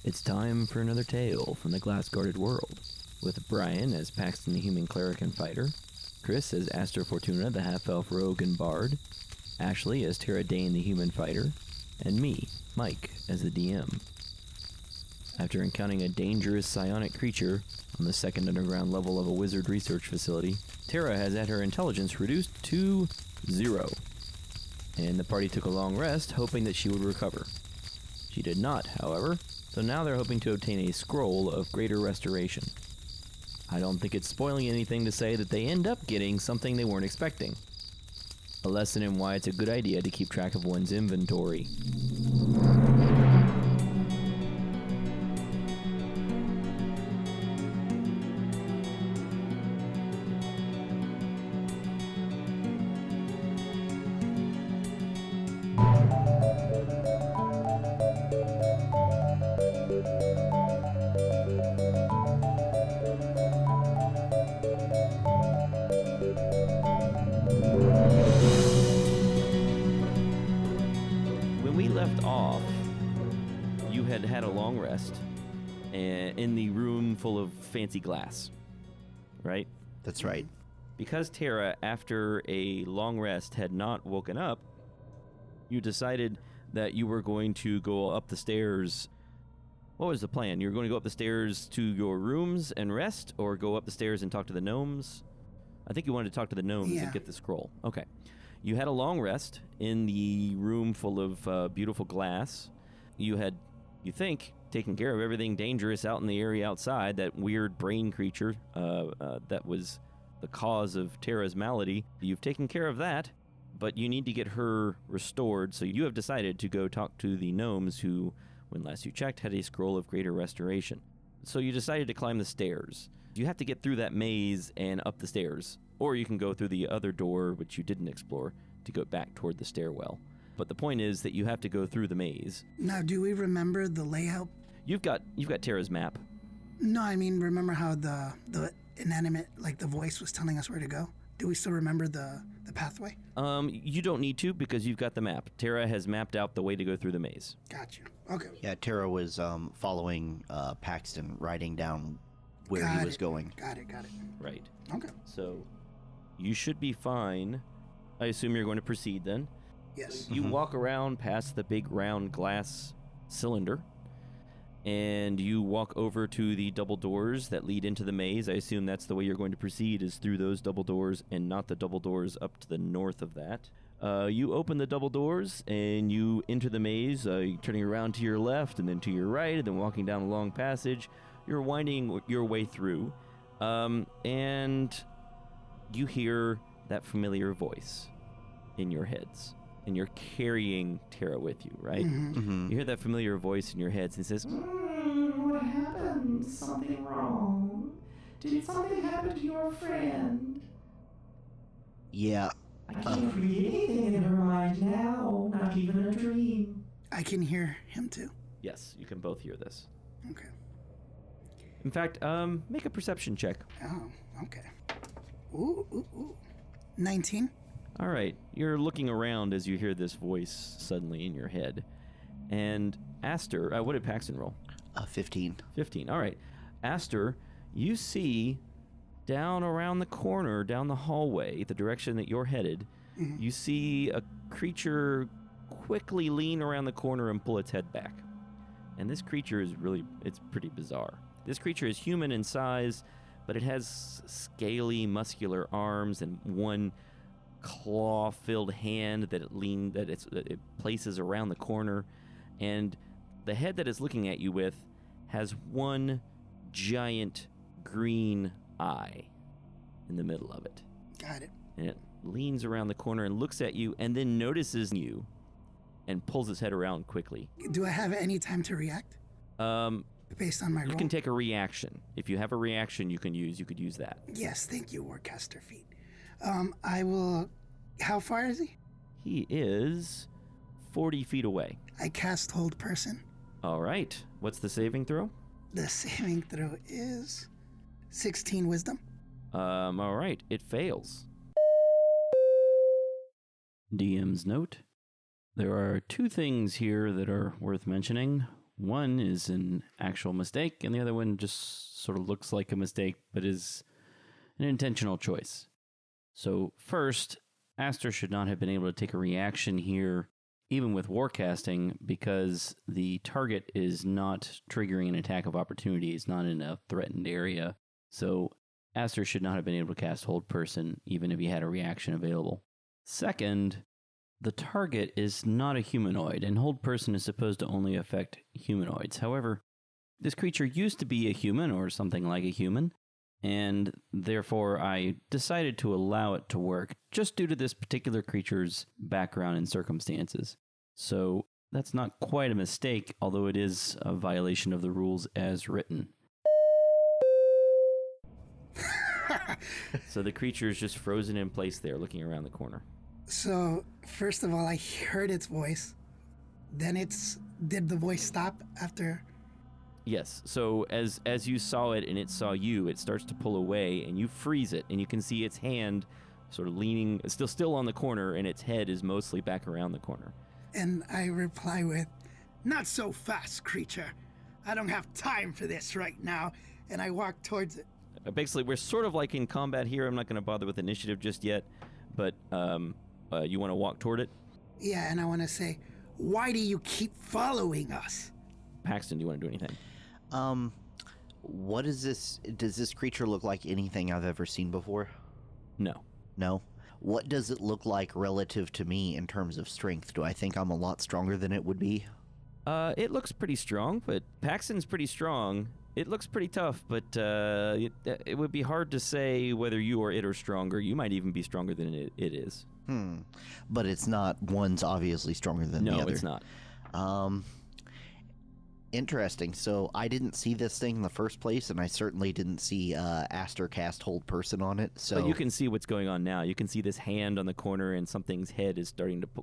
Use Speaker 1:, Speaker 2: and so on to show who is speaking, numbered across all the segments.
Speaker 1: It's time for another tale from the glass-guarded world, with Brian as Paxton the human cleric and fighter, Chris as Aster Fortuna the half-elf rogue and bard, Ashley as Tara Dane the human fighter, and me, Mike, as the DM. After encountering a dangerous psionic creature on the second underground level of a wizard research facility, Tara has had her intelligence reduced to 0, and the party took a long rest, hoping that she would recover. She did not, however, so now they're hoping to obtain a scroll of greater restoration. I don't think it's spoiling anything to say that they end up getting something they weren't expecting. A lesson in why it's a good idea to keep track of one's inventory. Had a long rest in the room full of fancy glass, right?
Speaker 2: That's right.
Speaker 1: Because Tara, after a long rest, had not woken up, you decided that you were going to go up the stairs. What was the plan? You were going to go up the stairs to your rooms and rest, or go up the stairs and talk to the gnomes? I think you wanted to talk to the gnomes and get the scroll. Okay. You had a long rest in the room full of beautiful glass. You had, you think, taking care of everything dangerous out in the area outside, that weird brain creature that was the cause of Tara's malady. You've taken care of that, but you need to get her restored, so you have decided to go talk to the gnomes who, when last you checked, had a scroll of greater restoration. So you decided to climb the stairs. You have to get through that maze and up the stairs, or you can go through the other door, which you didn't explore, to go back toward the stairwell. But the point is that you have to go through the maze.
Speaker 3: Now, do we remember the layout?
Speaker 1: You've got Tara's map.
Speaker 3: No, I mean, remember how the inanimate, like the voice was telling us where to go? Do we still remember the pathway?
Speaker 1: You don't need to, because you've got the map. Tara has mapped out the way to go through the maze.
Speaker 3: Got you. Okay.
Speaker 2: Yeah, Tara was following Paxton, writing down where he was going.
Speaker 3: Got it.
Speaker 1: Right.
Speaker 3: Okay.
Speaker 1: So you should be fine. I assume you're going to proceed then.
Speaker 3: Yes.
Speaker 1: You walk around past the big round glass cylinder, and you walk over to the double doors that lead into the maze. I assume that's the way you're going to proceed, is through those double doors and not the double doors up to the north of that. You open the double doors and you enter the maze, turning around to your left and then to your right, and then walking down a long passage. You're winding your way through, and you hear that familiar voice in your heads. And you're carrying Tara with you, right?
Speaker 2: Mm-hmm.
Speaker 1: You hear that familiar voice in your heads and it says,
Speaker 4: What happened? Something wrong? Did something happen to your friend?
Speaker 2: Yeah.
Speaker 4: I can't read anything in her mind now, not even a dream.
Speaker 3: I can hear him too.
Speaker 1: yes, you can both hear this.
Speaker 3: Okay.
Speaker 1: In fact, make a perception check.
Speaker 3: Oh, okay. Ooh. 19?
Speaker 1: All right, you're looking around as you hear this voice suddenly in your head. And Aster, what did Paxton roll?
Speaker 2: 15.
Speaker 1: 15, all right. Aster, you see down around the corner, down the hallway, the direction that you're headed, you see a creature quickly lean around the corner and pull its head back. And this creature is it's pretty bizarre. This creature is human in size, but it has scaly, muscular arms and one claw-filled hand that it places around the corner, and the head that it's looking at you with has one giant green eye in the middle of it.
Speaker 3: Got it.
Speaker 1: And it leans around the corner and looks at you, and then notices you and pulls its head around quickly.
Speaker 3: Do I have any time to react? Based on my roll?
Speaker 1: You can take a reaction. If you have a reaction you could use that.
Speaker 3: Yes, thank you, Warcaster feat. I will... How far is he?
Speaker 1: He is 40 feet away.
Speaker 3: I cast Hold Person.
Speaker 1: All right. What's the saving throw?
Speaker 3: The saving throw is 16 Wisdom.
Speaker 1: All right. It fails. DM's note. There are two things here that are worth mentioning. One is an actual mistake, and the other one just sort of looks like a mistake, but is an intentional choice. So first, Aster should not have been able to take a reaction here, even with Warcasting, because the target is not triggering an attack of opportunity. It's not in a threatened area. So Aster should not have been able to cast Hold Person, even if he had a reaction available. Second, the target is not a humanoid, and Hold Person is supposed to only affect humanoids. However, this creature used to be a human or something like a human, and therefore I decided to allow it to work just due to this particular creature's background and circumstances. So that's not quite a mistake, although it is a violation of the rules as written. So the creature is just frozen in place there, looking around the corner.
Speaker 3: So, first of all, I heard its voice. Then did the voice stop after?
Speaker 1: Yes. So as you saw it and it saw you, it starts to pull away, and you freeze it, and you can see its hand sort of leaning, still on the corner, and its head is mostly back around the corner.
Speaker 3: And I reply with, "Not so fast, creature. I don't have time for this right now." And I walk towards it.
Speaker 1: Basically, we're sort of like in combat here. I'm not going to bother with initiative just yet, but you want to walk toward it?
Speaker 3: Yeah, and I want to say, "Why do you keep following us?"
Speaker 1: Paxton, do you want to do anything?
Speaker 2: What is this? Does this creature look like anything I've ever seen before?
Speaker 1: No.
Speaker 2: No? What does it look like relative to me in terms of strength? Do I think I'm a lot stronger than it would be?
Speaker 1: It looks pretty strong, but Paxton's pretty strong. It looks pretty tough, but it would be hard to say whether you or it are stronger. You might even be stronger than it is.
Speaker 2: But it's not. One's obviously stronger than the other.
Speaker 1: No, it's not.
Speaker 2: Interesting. So I didn't see this thing in the first place, and I certainly didn't see Aster cast Hold Person on it. So
Speaker 1: But you can see what's going on now. You can see this hand on the corner, and something's head is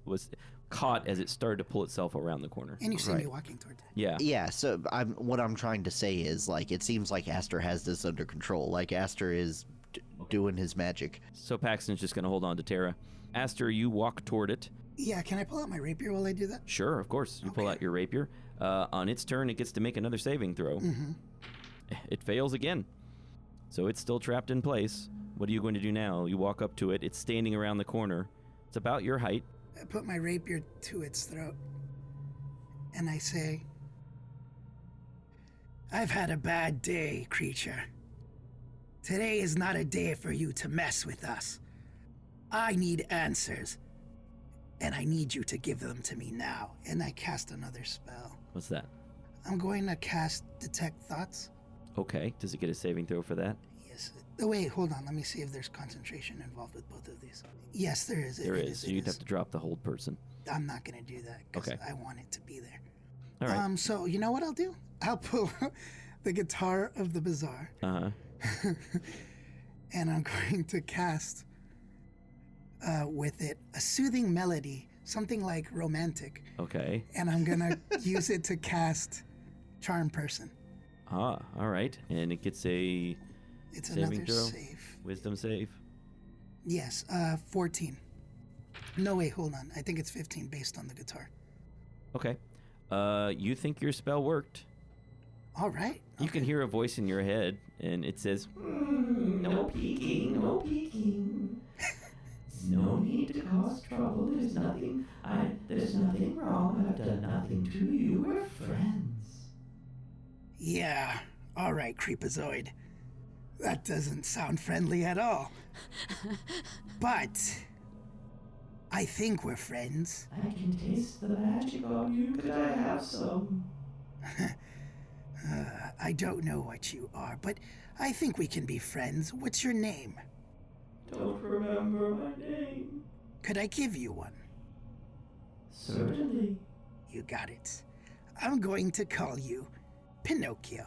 Speaker 1: was caught as it started to pull itself around the corner.
Speaker 3: And you see me walking towards it.
Speaker 1: Yeah.
Speaker 2: Yeah, so what I'm trying to say is, like, it seems like Aster has this under control. Like, Aster is doing his magic.
Speaker 1: So Paxton's just going to hold on to Terra. Aster, you walk toward it.
Speaker 3: Yeah, can I pull out my rapier while I do that?
Speaker 1: Sure, of course. You pull out your rapier. On its turn, it gets to make another saving throw.
Speaker 3: Mm-hmm.
Speaker 1: It fails again. So it's still trapped in place. What are you going to do now? You walk up to it. It's standing around the corner. It's about your height.
Speaker 3: I put my rapier to its throat, and I say, "I've had a bad day, creature. Today is not a day for you to mess with us. I need answers, and I need you to give them to me now." And I cast another spell.
Speaker 1: What's that?
Speaker 3: I'm going to cast Detect Thoughts.
Speaker 1: Okay. Does it get a saving throw for that?
Speaker 3: Yes. Oh, wait, hold on. Let me see if there's concentration involved with both of these. Yes, there is.
Speaker 1: There is. So you'd have to drop the Hold Person.
Speaker 3: I'm not going to do that because
Speaker 1: Okay.
Speaker 3: I want it to be there.
Speaker 1: All right.
Speaker 3: So you know what I'll do? I'll pull out the Guitar of the Bazaar,
Speaker 1: Uh-huh.
Speaker 3: and I'm going to cast with it a soothing melody, something like romantic,
Speaker 1: Okay.
Speaker 3: and I'm going to use it to cast Charm Person.
Speaker 1: Ah, all right. And it gets a
Speaker 3: It's
Speaker 1: saving
Speaker 3: another
Speaker 1: throw?
Speaker 3: save.
Speaker 1: Wisdom save.
Speaker 3: Yes, 14. No, wait, hold on. I think it's 15 based on the guitar.
Speaker 1: Okay. You think your spell worked.
Speaker 3: All right.
Speaker 1: You can hear a voice in your head, and it says,
Speaker 4: No peeking, no peeking. No need to cause trouble. There's nothing wrong. I've done nothing to you. We're friends.
Speaker 3: Yeah, all right, Creepazoid. That doesn't sound friendly at all. But I think we're friends.
Speaker 4: I can taste the magic on you. Could I have some?
Speaker 3: I don't know what you are, but I think we can be friends. What's your name?
Speaker 4: Don't remember my name.
Speaker 3: Could I give you one?
Speaker 4: Certainly.
Speaker 3: You got it. I'm going to call you Pinocchio.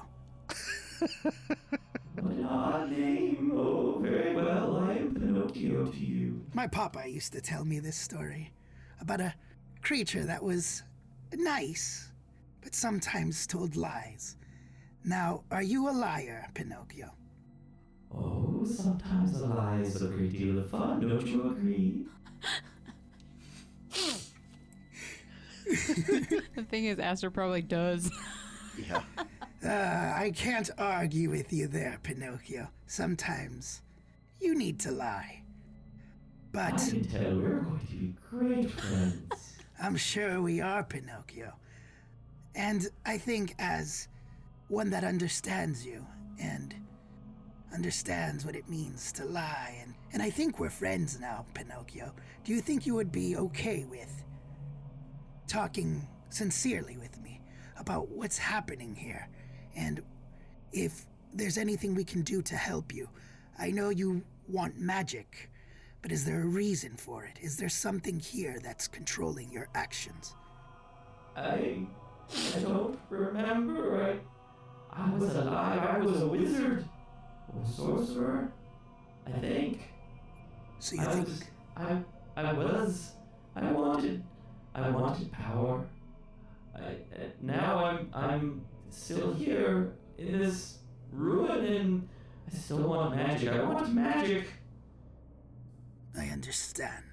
Speaker 4: What an odd name. Oh, very well. I am Pinocchio to you.
Speaker 3: My papa used to tell me this story about a creature that was nice, but sometimes told lies. Now, are you a liar, Pinocchio?
Speaker 4: Oh, sometimes a lie is a great deal of fun, don't you agree?
Speaker 5: The thing is, Aster probably does.
Speaker 2: Yeah.
Speaker 3: I can't argue with you there, Pinocchio. Sometimes you need to lie.
Speaker 4: I
Speaker 3: But
Speaker 4: can tell we're going to be great friends.
Speaker 3: I'm sure we are, Pinocchio. And I think as one that understands you and understands what it means to lie, and I think we're friends now, Pinocchio. Do you think you would be okay with talking sincerely with me about what's happening here? And if there's anything we can do to help you? I know you want magic, but is there a reason for it? Is there something here that's controlling your actions?
Speaker 4: I don't remember. I was alive. I was a wizard. Or a sorcerer. I think.
Speaker 3: So you
Speaker 4: I
Speaker 3: think...
Speaker 4: was. I wanted power. Now I'm still here in this ruin, and I still want magic. I want magic.
Speaker 3: I understand.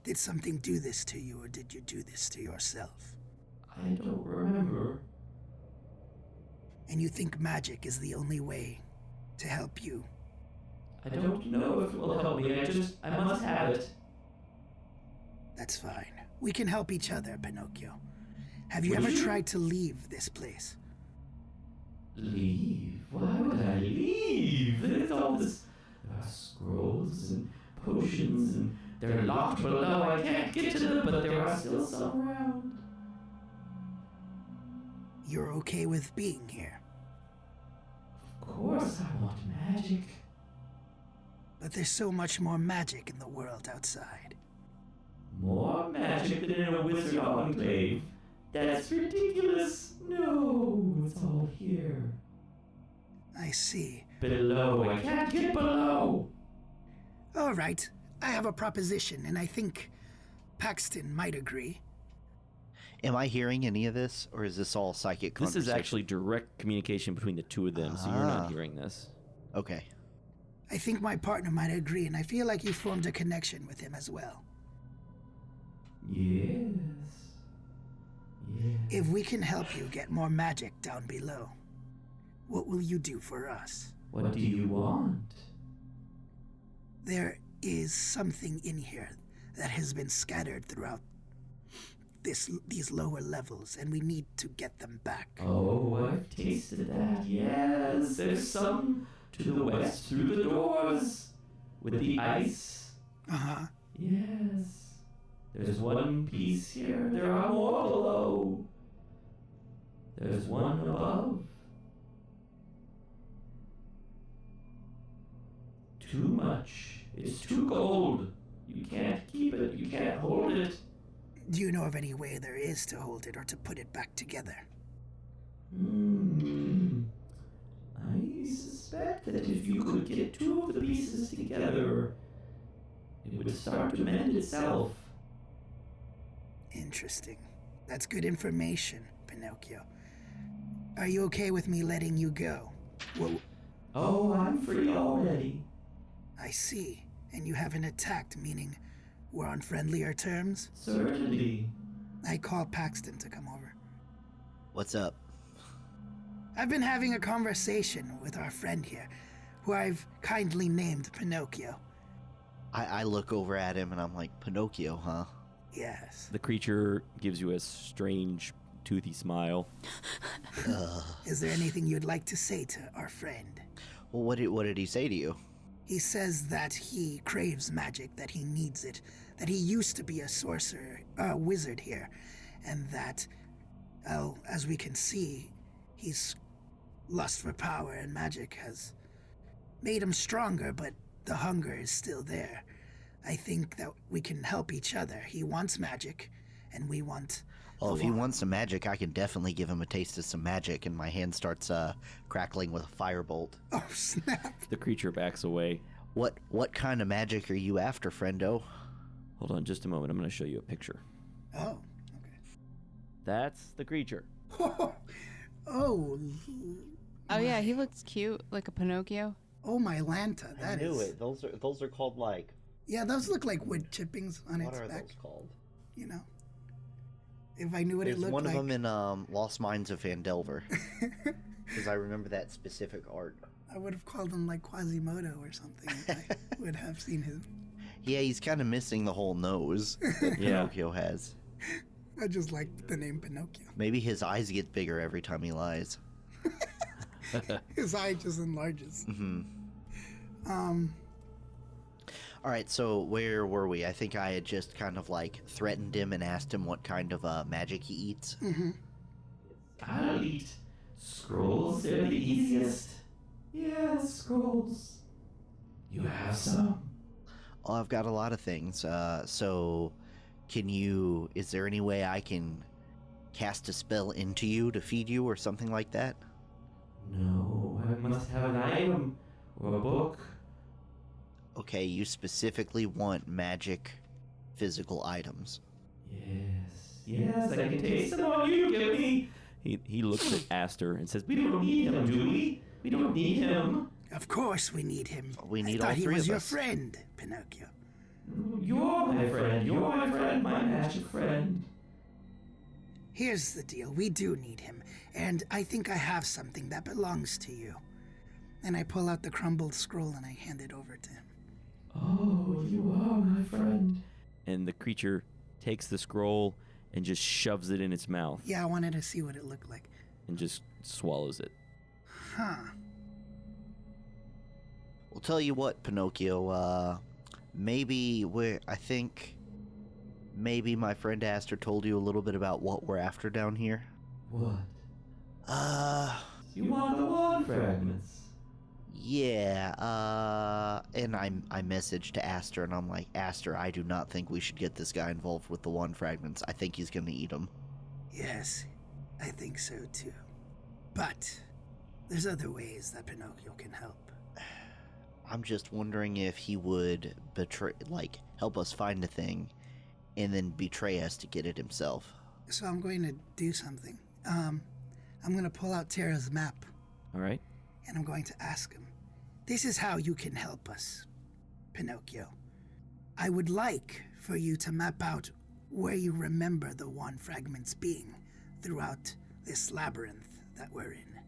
Speaker 3: Did something do this to you, or did you do this to yourself?
Speaker 4: I don't remember.
Speaker 3: And you think magic is the only way to help you?
Speaker 4: I don't know if it will help me. I must have it.
Speaker 3: That's fine. We can help each other, Pinocchio. Have you
Speaker 4: Would
Speaker 3: ever
Speaker 4: you?
Speaker 3: tried to leave this place?
Speaker 4: Leave? Why would I leave? There's all this. There are scrolls and potions, and they're locked below. I can't get to them, but there are still some around.
Speaker 3: You're okay with being here,
Speaker 4: Of course, I want magic.
Speaker 3: but there's so much more magic in the world outside.
Speaker 4: More magic than in a wizard enclave. That's ridiculous. No, it's all here.
Speaker 3: I see.
Speaker 4: Below. I can't get below.
Speaker 3: All right, I have a proposition, and I think Paxton might agree.
Speaker 2: Am I hearing any of this, or is this all psychic
Speaker 1: This
Speaker 2: conversation?
Speaker 1: is actually direct communication between the two of them, so you're
Speaker 2: Ah.
Speaker 1: not hearing this.
Speaker 2: Okay.
Speaker 3: I think my partner might agree, and I feel like you formed a connection with him as well.
Speaker 4: Yes. Yes.
Speaker 3: If we can help you get more magic down below, what will you do for us?
Speaker 4: What do you want?
Speaker 3: There is something in here that has been scattered throughout these lower levels, and we need to get them back.
Speaker 4: Oh, I've tasted that. Yes, there's some to the west through the doors with the ice.
Speaker 3: Uh-huh.
Speaker 4: Yes. There's one piece here. There are more below. There's one above. Too much. It's too gold. You can't keep it. You can't hold it.
Speaker 3: Do you know of any way there is to hold it or to put it back together?
Speaker 4: I suspect that if you could get two of the pieces together, it would start to mend itself.
Speaker 3: Interesting. That's good information, Pinocchio. Are you okay with me letting you go? Well,
Speaker 4: Oh, I'm free already.
Speaker 3: I see. And you haven't attacked, meaning we're on friendlier terms?
Speaker 4: Certainly.
Speaker 3: I call Paxton to come over.
Speaker 2: What's up?
Speaker 3: I've been having a conversation with our friend here, who I've kindly named Pinocchio.
Speaker 2: I look over at him and I'm like, Pinocchio, huh?
Speaker 3: Yes.
Speaker 1: The creature gives you a strange, toothy smile.
Speaker 3: Is there anything you'd like to say to our friend?
Speaker 2: Well, what did he say to you?
Speaker 3: He says that he craves magic, that he needs it, that he used to be a sorcerer, a wizard here, and that, as we can see, his lust for power and magic has made him stronger, but the hunger is still there. I think that we can help each other. He wants magic, and we want...
Speaker 2: Oh, if he wants some magic, I can definitely give him a taste of some magic, and my hand starts crackling with a firebolt.
Speaker 3: Oh, snap.
Speaker 1: The creature backs away.
Speaker 2: What kind of magic are you after, friendo?
Speaker 1: Hold on just a moment. I'm going to show you a picture.
Speaker 3: Oh,
Speaker 1: That's the creature.
Speaker 3: okay. Oh,
Speaker 5: Oh yeah, he looks cute, like a Pinocchio.
Speaker 3: oh my Lanta, that is...
Speaker 2: Those are called like...
Speaker 3: Yeah, those look like wood chippings on
Speaker 2: What
Speaker 3: its
Speaker 2: are
Speaker 3: back,
Speaker 2: those called?
Speaker 3: you know? If I knew what it
Speaker 2: There's
Speaker 3: looked
Speaker 2: one
Speaker 3: like.
Speaker 2: of them in Lost Mines of Phandelver. Because I remember that specific art.
Speaker 3: I would have called him like Quasimodo or something. If I would have seen him.
Speaker 2: Yeah, he's kind of missing the whole nose that
Speaker 1: Yeah.
Speaker 2: Pinocchio has.
Speaker 3: I just like the name Pinocchio.
Speaker 2: Maybe his eyes get bigger every time he lies.
Speaker 3: His eye just enlarges.
Speaker 2: All right, so where were we? I think I had just kind of like threatened him and asked him what kind of magic he eats.
Speaker 4: I'll eat scrolls. They're the easiest. Yeah, scrolls. You have some?
Speaker 2: Oh, I've got a lot of things. So is there any way I can cast a spell into you to feed you or something like that?
Speaker 4: No, I must have an item or a book.
Speaker 2: Okay, you specifically want magic physical items.
Speaker 4: Yes, I can taste them on you. Give me.
Speaker 1: He looks at Aster and says,
Speaker 4: We don't need him, do we? We don't need him.
Speaker 3: Of course we need him.
Speaker 2: We need
Speaker 3: I
Speaker 2: all
Speaker 3: thought he
Speaker 2: three
Speaker 3: was
Speaker 2: of
Speaker 3: your
Speaker 2: us.
Speaker 3: friend, Pinocchio.
Speaker 4: You're my friend. You're my friend. My magic friend.
Speaker 3: Here's the deal. We do need him. And I think I have something that belongs to you. And I pull out the crumbled scroll and I hand it over to him.
Speaker 4: Oh, you are my friend.
Speaker 1: and the creature takes the scroll and just shoves it in its mouth
Speaker 3: Yeah, I wanted to see what it looked like.
Speaker 1: and just swallows it.
Speaker 3: Huh.
Speaker 2: Well, tell you what, Pinocchio, I think maybe my friend Aster told you a little bit about what we're after down here.
Speaker 4: What?
Speaker 2: You
Speaker 4: You want the one fragments?
Speaker 2: Yeah, and I messaged to Aster, and I'm like, Aster, I do not think we should get this guy involved with the one fragments. I think he's gonna eat them.
Speaker 3: Yes, I think so too. But there's other ways that Pinocchio can help.
Speaker 2: I'm just wondering if he would help us find the thing, and then betray us to get it himself.
Speaker 3: So I'm going to do something. I'm going to pull out Terra's map,
Speaker 1: All right?
Speaker 3: and I'm going to ask him, this is how you can help us, Pinocchio. I would like for you to map out where you remember the one fragments being throughout this labyrinth that we're in.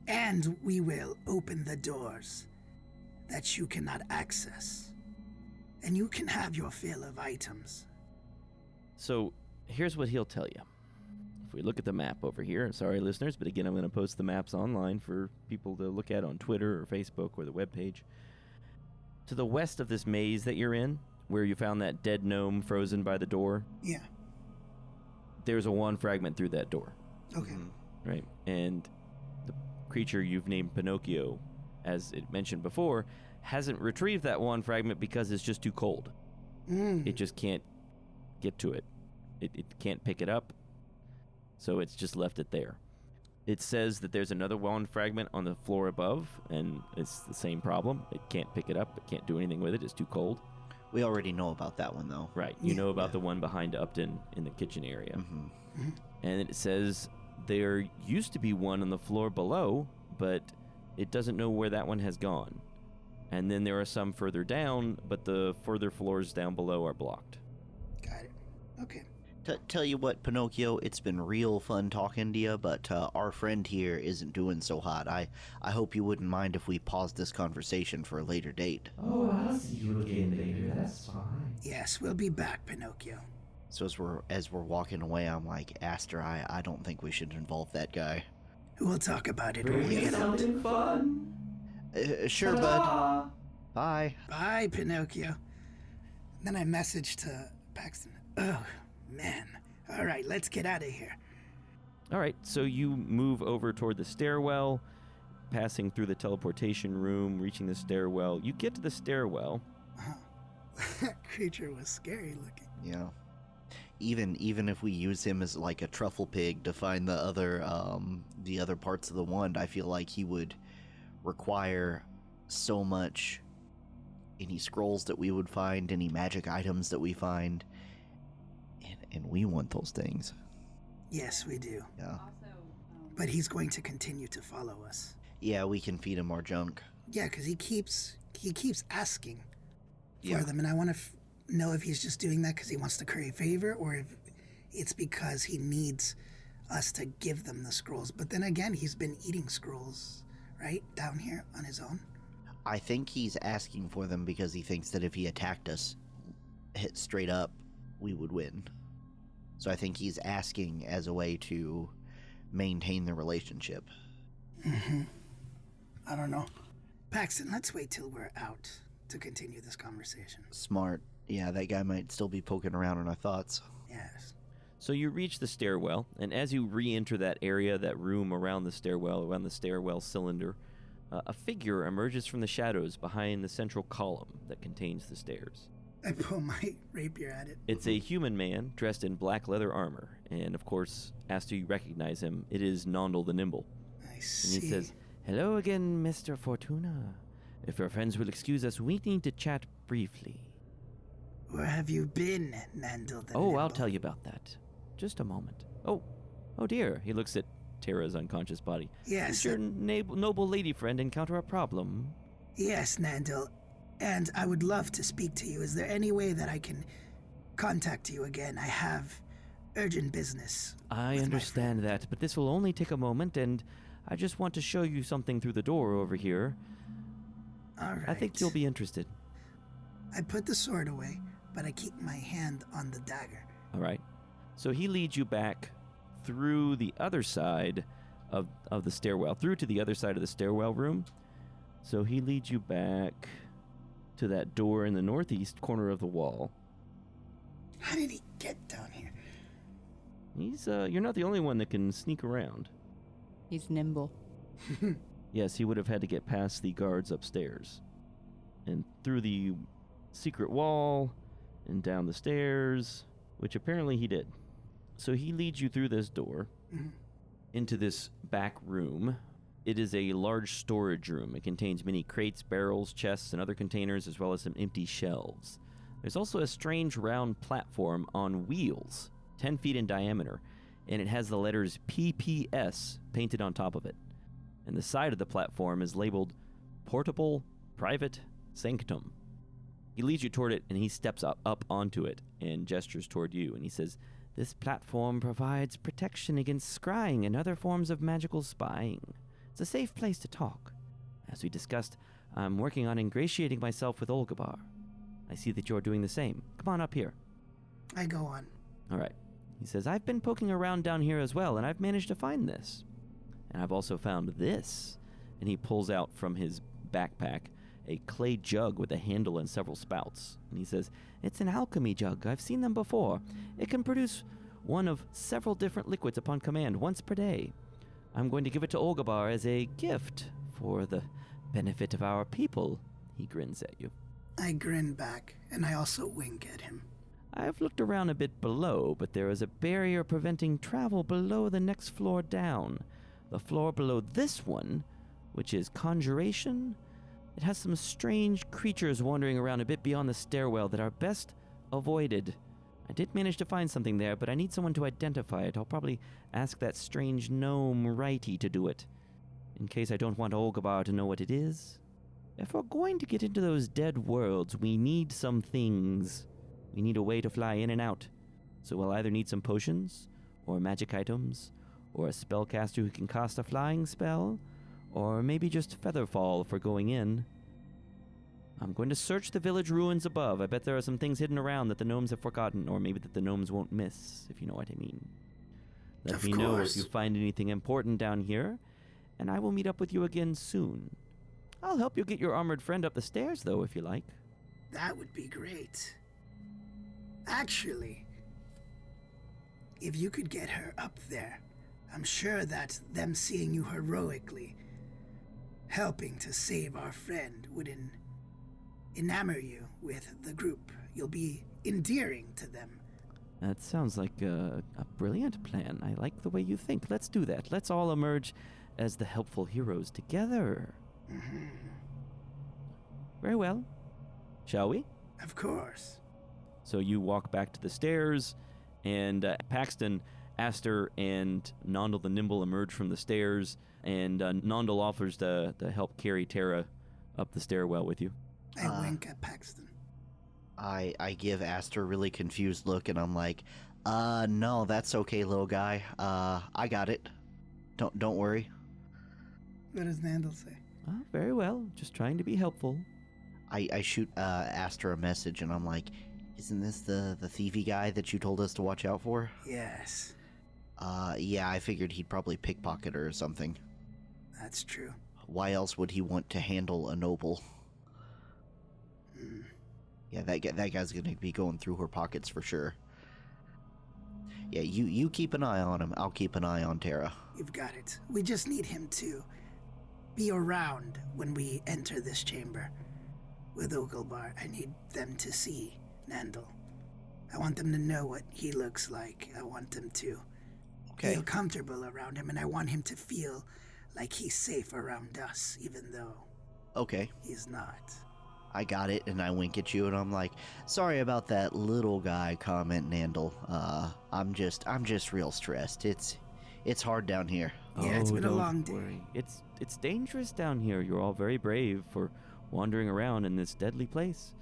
Speaker 3: And we will open the doors that you cannot access. And you can have your fill of items.
Speaker 1: So here's what he'll tell you. If we look at the map over here, sorry listeners, but again, I'm going to post the maps online for people to look at on Twitter or Facebook or the webpage. To the west of this maze that you're in, where you found that dead gnome frozen by the door,
Speaker 3: Yeah.
Speaker 1: there's a one fragment through that door,
Speaker 3: Okay.
Speaker 1: right? And the creature you've named Pinocchio, as it mentioned before, hasn't retrieved that one fragment because it's just too cold. It just can't get to it. It can't pick it up, so it's just left it there. It says that there's another one fragment on the floor above, and it's the same problem. It can't pick it up. It can't do anything with it. It's too cold.
Speaker 2: We already know about that one, though.
Speaker 1: Right. You know about the one behind Upton in the kitchen area.
Speaker 2: Mm-hmm.
Speaker 1: And it says there used to be one on the floor below, but it doesn't know where that one has gone. And then there are some further down, but the further floors down below are blocked.
Speaker 3: Got it. Okay.
Speaker 2: Tell you what, Pinocchio, it's been real fun talking to you, but our friend here isn't doing so hot. I hope you wouldn't mind if we paused this conversation for a later date.
Speaker 4: Oh, I'll see you again later. That's fine.
Speaker 3: Yes, we'll be back, Pinocchio.
Speaker 2: So as we're walking away, I'm like, Aster, I don't think we should involve that guy.
Speaker 3: We'll talk about it when
Speaker 4: Bring
Speaker 3: we
Speaker 4: me
Speaker 3: get out.
Speaker 4: something fun.
Speaker 2: Sure, bud.
Speaker 4: Ta-da!
Speaker 2: Bye.
Speaker 3: Bye, Pinocchio. Then I messaged to Paxton. Oh, man. All right, let's get out of here.
Speaker 1: All right, so you move over toward the stairwell, passing through the teleportation room, reaching the stairwell. You get to the stairwell.
Speaker 3: That creature was scary looking.
Speaker 2: Yeah. Even if we use him as like a truffle pig to find the other parts of the wand, I feel like he would require so much. Any scrolls that we would find, any magic items that we find, and we want those things.
Speaker 3: Yes, we do.
Speaker 2: Yeah.
Speaker 3: But he's going to continue to follow us.
Speaker 2: Yeah, we can feed him more junk.
Speaker 3: Yeah, because he keeps asking for
Speaker 2: Yeah.
Speaker 3: them, and I want to know if he's just doing that because he wants to curry favor, or it's because he needs us to give them the scrolls. But then again, he's been eating scrolls, right? Down here on his own.
Speaker 2: I think he's asking for them because he thinks that if he attacked us, hit straight up, we would win. So I think he's asking as a way to maintain the relationship.
Speaker 3: I don't know. Paxton, let's wait till we're out to continue this conversation.
Speaker 2: Smart. Yeah, that guy might still be poking around in our thoughts.
Speaker 3: Yes.
Speaker 1: So you reach the stairwell, and as you re-enter that area, that room around the stairwell cylinder, a figure emerges from the shadows behind the central column that contains the stairs.
Speaker 3: I pull my rapier at it.
Speaker 1: It's a human man dressed in black leather armor, and of course, after you recognize him, it is Nondel the Nimble.
Speaker 3: I
Speaker 1: And
Speaker 3: see.
Speaker 1: he says, "Hello again, Mr. Fortuna. If your friends will excuse us, we need to chat briefly."
Speaker 3: Where have you been, Nandel the
Speaker 1: Oh, I'll
Speaker 3: Nimble?
Speaker 1: tell you about that. Just a moment. Oh dear. He looks at Tara's unconscious body.
Speaker 3: Yes,
Speaker 1: Did your noble lady friend encounter a problem?
Speaker 3: yes, Nandel. And I would love to speak to you. Is there any way that I can contact you again? I have urgent business.
Speaker 1: I
Speaker 3: with my
Speaker 1: understand that, but this will only take a moment, and I just want to show you something through the door over here.
Speaker 3: All right.
Speaker 1: I think you'll be interested.
Speaker 3: I put the sword away, but I keep my hand on the dagger.
Speaker 1: All right. So he leads you back through the other side of the stairwell, through to the other side of the stairwell room. So he leads you back to that door in the northeast corner of the wall.
Speaker 3: How did he get down here?
Speaker 1: You're not the only one that can sneak around.
Speaker 5: He's nimble.
Speaker 1: Yes, he would have had to get past the guards upstairs. And through the secret wall, and down the stairs, which apparently he did. So he leads you through this door, into this back room. It is a large storage room. It contains many crates, barrels, chests, and other containers, as well as some empty shelves. There's also a strange round platform on wheels, 10 feet in diameter, and it has the letters PPS painted on top of it. And the side of the platform is labeled Portable Private Sanctum. He leads you toward it, and he steps up onto it and gestures toward you, and he says, "This platform provides protection against scrying and other forms of magical spying. It's a safe place to talk. As we discussed, I'm working on ingratiating myself with Olgabar. I see that you're doing the same. Come on up here."
Speaker 3: I go on.
Speaker 1: All right. He says, "I've been poking around down here as well, and I've managed to find this. And I've also found this." And he pulls out from his backpack a clay jug with a handle and several spouts. And he says, "It's an alchemy jug. I've seen them before. It can produce one of several different liquids upon command once per day. I'm going to give it to Olgabar as a gift for the benefit of our people." He grins at you.
Speaker 3: I grin back, and I also wink at him.
Speaker 1: "I've looked around a bit below, but there is a barrier preventing travel below the next floor down. The floor below this one, which is Conjuration, it has some strange creatures wandering around a bit beyond the stairwell that are best avoided. I did manage to find something there, but I need someone to identify it. I'll probably ask that strange gnome Righty to do it, in case I don't want Olgabar to know what it is. If we're going to get into those dead worlds, we need some things. We need a way to fly in and out. So we'll either need some potions, or magic items, or a spellcaster who can cast a flying spell, or maybe just featherfall for going in. I'm going to search the village ruins above. I bet there are some things hidden around that the gnomes have forgotten, or maybe that the gnomes won't miss, if you know what I mean. Let
Speaker 3: Of
Speaker 1: me know if
Speaker 3: course.
Speaker 1: you find anything important down here, and I will meet up with you again soon. I'll help you get your armored friend up the stairs, though, if you like."
Speaker 3: That would be great. Actually, if you could get her up there, I'm sure that them seeing you heroically helping to save our friend would enamor you with the group. You'll be endearing to them.
Speaker 1: That sounds like a brilliant plan. I like the way you think. Let's do that. Let's all emerge as the helpful heroes together. Very well. Shall we?
Speaker 3: Of course.
Speaker 1: So you walk back to the stairs, and Paxton, Aster, and Nondel the Nimble emerge from the stairs, and Nondel offers to help carry Tara up the stairwell with you.
Speaker 3: I wink at Paxton.
Speaker 2: I give Aster a really confused look, and I'm like, No, that's okay, little guy. I got it. Don't worry.
Speaker 3: What does Nandel say?
Speaker 1: Oh, very well. Just trying to be helpful.
Speaker 2: I shoot Aster a message, and I'm like, isn't this the thievy guy that you told us to watch out for?
Speaker 3: Yes,
Speaker 2: Yeah, I figured he'd probably pickpocket her or something.
Speaker 3: that's true.
Speaker 2: Why else would he want to handle a noble?
Speaker 3: Hmm.
Speaker 2: Yeah, that guy's gonna be going through her pockets for sure. Yeah, you keep an eye on him. I'll keep an eye on Tara.
Speaker 3: You've got it. We just need him to be around when we enter this chamber. With Ogelbar, I need them to see Nandel. I want them to know what he looks like. I want them to
Speaker 2: Okay.
Speaker 3: feel comfortable around him, and I want him to feel like he's safe around us, even though
Speaker 2: Okay.
Speaker 3: he's not.
Speaker 2: I got it, and I wink at you, and I'm like, sorry about that little guy comment, Nandel. I'm just real stressed. It's hard down here.
Speaker 3: Yeah, it's been a
Speaker 1: don't
Speaker 3: long day.
Speaker 1: worry. It's dangerous down here. You're all very brave for wandering around in this deadly place.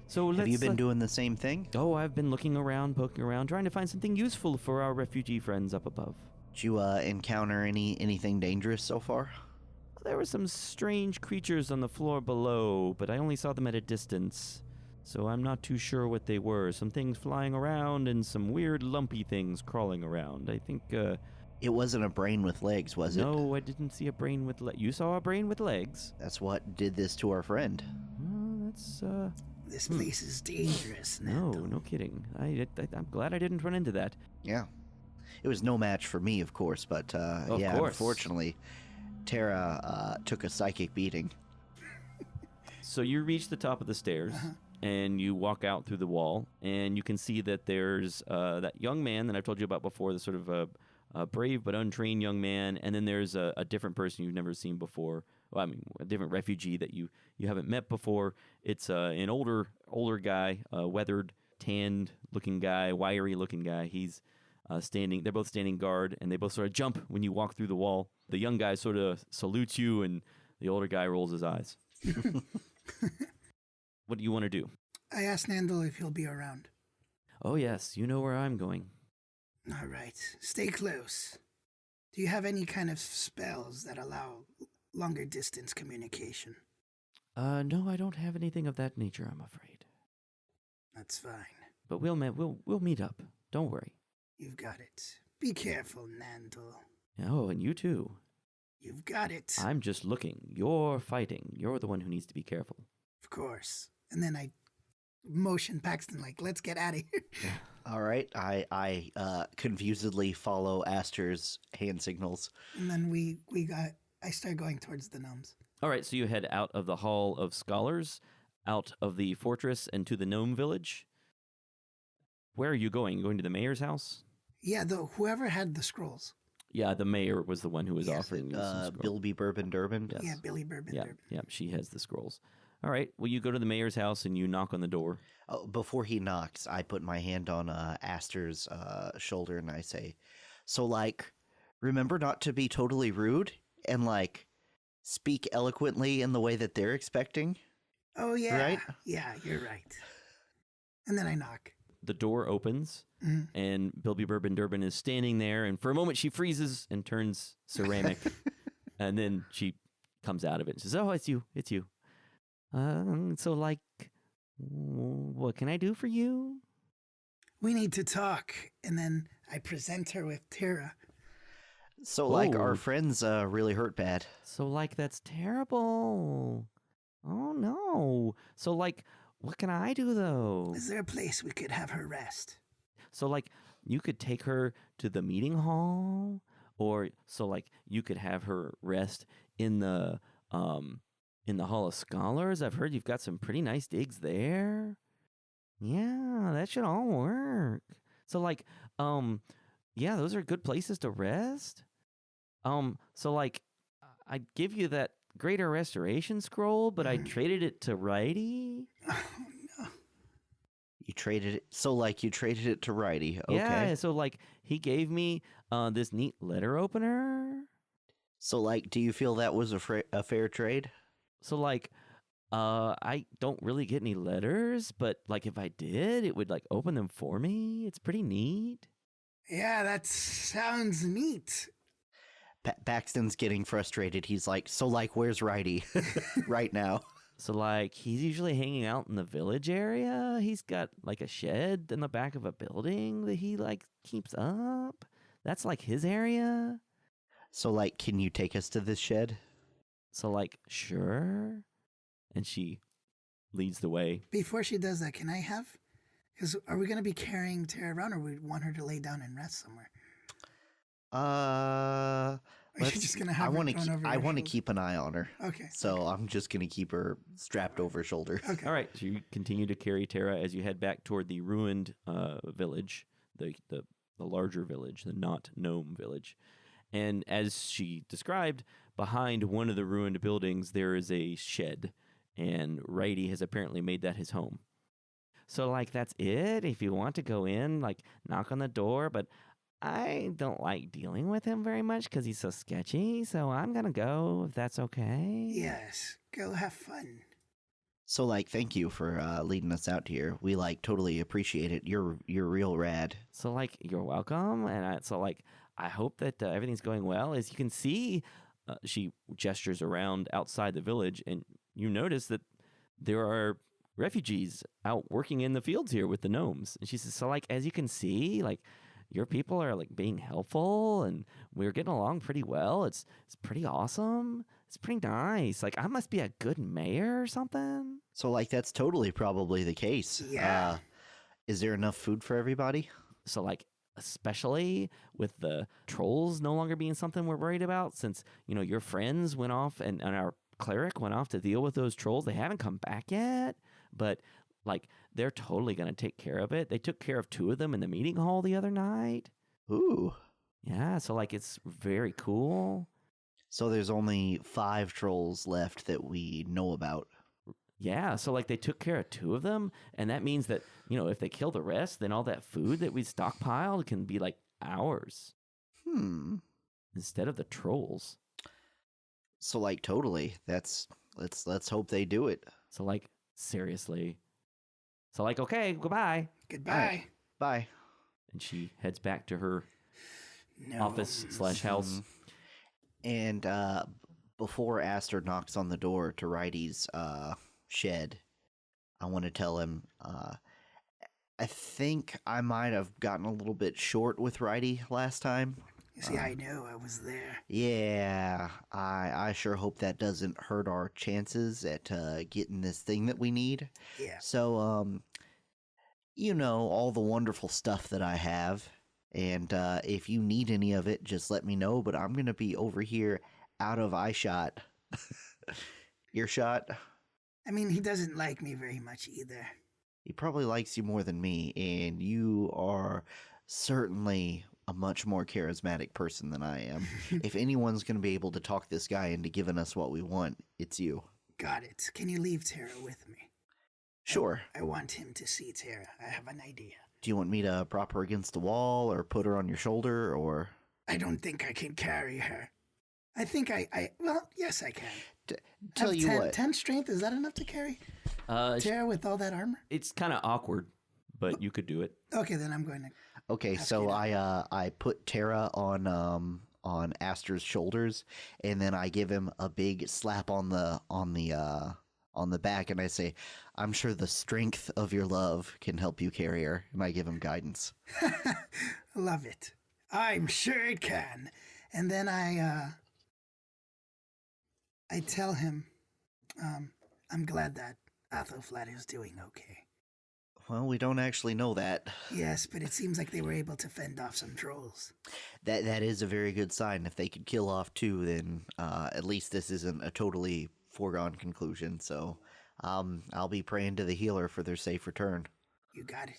Speaker 1: So
Speaker 2: Have
Speaker 1: let's.
Speaker 2: you been doing the same thing?
Speaker 1: Oh, I've been looking around, poking around, trying to find something useful for our refugee friends up above.
Speaker 2: Did you encounter anything dangerous so far?
Speaker 1: There were some strange creatures on the floor below, but I only saw them at a distance, so I'm not too sure what they were. Some things flying around and some weird lumpy things crawling around. I think,
Speaker 2: It wasn't a brain with legs, was it?
Speaker 1: No, I didn't see a brain with legs. You saw a brain with legs?
Speaker 2: That's what did this to our friend.
Speaker 1: That's,
Speaker 3: This place is dangerous,
Speaker 1: no,
Speaker 3: Nandel.
Speaker 1: no kidding. I'm glad I didn't run into that.
Speaker 2: Yeah. It was no match for me, of course, but
Speaker 1: Of
Speaker 2: yeah,
Speaker 1: course.
Speaker 2: unfortunately, Tara took a psychic beating.
Speaker 1: So you reach the top of the stairs, and you walk out through the wall, and you can see that there's that young man that I've told you about before, the sort of a brave but untrained young man, and then there's a different person you've never seen before. Well, I mean, a different refugee that you haven't met before. It's an older guy, weathered, tanned-looking guy, wiry-looking guy. He's standing. They're both standing guard, and they both sort of jump when you walk through the wall. The young guy sort of salutes you, and the older guy rolls his eyes. What do you want to do?
Speaker 3: I asked Nandel if he'll be around.
Speaker 1: Oh, yes, you know where I'm going.
Speaker 3: All right, stay close. Do you have any kind of spells that allow longer distance communication?
Speaker 1: No, I don't have anything of that nature, I'm afraid.
Speaker 3: That's fine.
Speaker 1: But we'll meet up. Don't worry.
Speaker 3: You've got it. Be careful, Nandel.
Speaker 1: Oh, and you too.
Speaker 3: You've got it.
Speaker 1: I'm just looking. You're fighting. You're the one who needs to be careful.
Speaker 3: Of course. And then I motion Paxton like, let's get out of here.
Speaker 2: All right, I confusedly follow Aster's hand signals.
Speaker 3: And then I start going towards the gnomes.
Speaker 1: All right, so you head out of the Hall of Scholars, out of the fortress, and to the gnome village. Where are you going? You going to the mayor's house?
Speaker 3: Yeah, whoever had the scrolls.
Speaker 1: Yeah, the mayor was the one who was
Speaker 3: Yes,
Speaker 1: offering you some scrolls.
Speaker 2: Bilby Bourbon Durbin.
Speaker 1: Yes.
Speaker 3: Yeah, Billy Bourbon.
Speaker 1: Yeah,
Speaker 3: Durbin.
Speaker 1: yeah, she has the scrolls. All right, well, you go to the mayor's house and you knock on the door.
Speaker 2: Oh, before he knocks, I put my hand on Aster's shoulder and I say, so, like, remember not to be totally rude and, like, speak eloquently in the way that they're expecting?
Speaker 3: Oh, yeah.
Speaker 2: Right?
Speaker 3: Yeah, you're right. And then I knock.
Speaker 1: The door opens,
Speaker 3: Mhm.
Speaker 1: and Bilby Bourbon Durbin is standing there, and for a moment she freezes and turns ceramic, and then she comes out of it and says, "Oh, it's you. So, like, what can I do for you?"
Speaker 3: We need to talk. And then I present her with Tara.
Speaker 2: So, like,
Speaker 1: Oh.
Speaker 2: our friends really hurt bad.
Speaker 1: So, like, that's terrible. Oh, no. So, like, what can I do, though?
Speaker 3: Is there a place we could have her rest?
Speaker 1: So, like, you could take her to the meeting hall, or so, like, you could have her rest in the Hall of Scholars. I've heard you've got some pretty nice digs there. Yeah, that should all work. So, like, yeah, those are good places to rest. So, like, I'd give you that Greater Restoration Scroll, but I traded it to Righty.
Speaker 3: Oh, no.
Speaker 2: You traded it, so, like, you traded it to Righty. Okay.
Speaker 1: Yeah, so, like, he gave me this neat letter opener.
Speaker 2: So, like, do you feel that was a fair trade?
Speaker 1: So, like, I don't really get any letters, but like if I did, it would like open them for me. It's pretty neat.
Speaker 3: Yeah, that sounds neat.
Speaker 2: Paxton's getting frustrated. He's like, so like, where's Righty right now?
Speaker 1: So like he's usually hanging out in the village area. He's got like a shed in the back of a building that he like keeps up. That's like his area.
Speaker 2: So like, can you take us to this shed?
Speaker 1: So like, sure. And she leads the way.
Speaker 3: Before she does that, can I have? Because are we going to be carrying Tara around, or we want her to lay down and rest somewhere? Are you just going to have her thrown over
Speaker 2: I
Speaker 3: your
Speaker 2: want to
Speaker 3: shoulder?
Speaker 2: keep an eye on her.
Speaker 3: Okay.
Speaker 2: So I'm just gonna keep her strapped over shoulder.
Speaker 3: Okay.
Speaker 1: All right, so you continue to carry Tara as you head back toward the ruined village, the larger village, the not gnome village. And as she described, behind one of the ruined buildings there is a shed, and Righty has apparently made that his home. So like that's it. If you want to go in, like knock on the door, but I don't like dealing with him very much because he's so sketchy. So I'm gonna go if that's okay.
Speaker 3: Yes. Go have fun.
Speaker 2: So like, thank you for leading us out here. We like totally appreciate it. You're real rad.
Speaker 1: So like you're welcome, and I hope that everything's going well. As you can see, she gestures around outside the village, and you notice that there are refugees out working in the fields here with the gnomes. And she says, so like as you can see, like your people are like being helpful, and we're getting along pretty well. It's pretty awesome. It's pretty nice. Like I must be a good mayor or something.
Speaker 2: So like, that's totally probably the case.
Speaker 3: Yeah.
Speaker 2: Is there enough food for everybody?
Speaker 1: So like especially with the trolls no longer being something we're worried about, since your friends went off and our cleric went off to deal with those trolls. They haven't come back yet, but like they're totally going to take care of it. They took care of 2 of them in the meeting hall the other night.
Speaker 2: Ooh.
Speaker 1: Yeah, so like it's very cool.
Speaker 2: So there's only 5 trolls left that we know about.
Speaker 1: Yeah, so like they took care of 2 of them, and that means that, if they kill the rest, then all that food that we stockpiled can be like ours instead of the trolls.
Speaker 2: So like, totally. Let's hope they do it.
Speaker 1: So like seriously. So like, okay, goodbye.
Speaker 3: Goodbye.
Speaker 2: Alright. Bye.
Speaker 1: And she heads back to her
Speaker 3: No.
Speaker 1: office/house.
Speaker 2: And before Aster knocks on the door to Righty's shed, I want to tell him, I think I might have gotten a little bit short with Righty last time.
Speaker 3: You see, I know I was there.
Speaker 2: Yeah, I sure hope that doesn't hurt our chances at getting this thing that we need.
Speaker 3: Yeah.
Speaker 2: So, all the wonderful stuff that I have, and if you need any of it, just let me know, but I'm going to be over here out of eyeshot. Earshot.
Speaker 3: I mean, he doesn't like me very much either.
Speaker 2: He probably likes you more than me, and you are certainly a much more charismatic person than I am. If anyone's going to be able to talk this guy into giving us what we want, it's you.
Speaker 3: Got it. Can you leave Tara with me?
Speaker 2: Sure.
Speaker 3: I want him to see Tara. I have an idea.
Speaker 2: Do you want me to prop her against the wall or put her on your shoulder or...
Speaker 3: I don't think I can carry her. I think well, yes, I can.
Speaker 2: Tell you what.
Speaker 3: 10 strength, is that enough to carry Tara with all that armor?
Speaker 1: It's kind of awkward, but you could do it.
Speaker 3: Okay, then I'm going to.
Speaker 2: Okay, so I put Tara on Aster's shoulders, and then I give him a big slap on the back, and I say, "I'm sure the strength of your love can help you carry her." And I give him guidance.
Speaker 3: Love it. I'm sure it can. And then I tell him, I'm glad that Athelflaed is doing okay.
Speaker 2: Well, we don't actually know that.
Speaker 3: Yes, but it seems like they were able to fend off some trolls.
Speaker 2: That is a very good sign. If they could kill off 2, then at least this isn't a totally foregone conclusion. So I'll be praying to the healer for their safe return.
Speaker 3: You got it.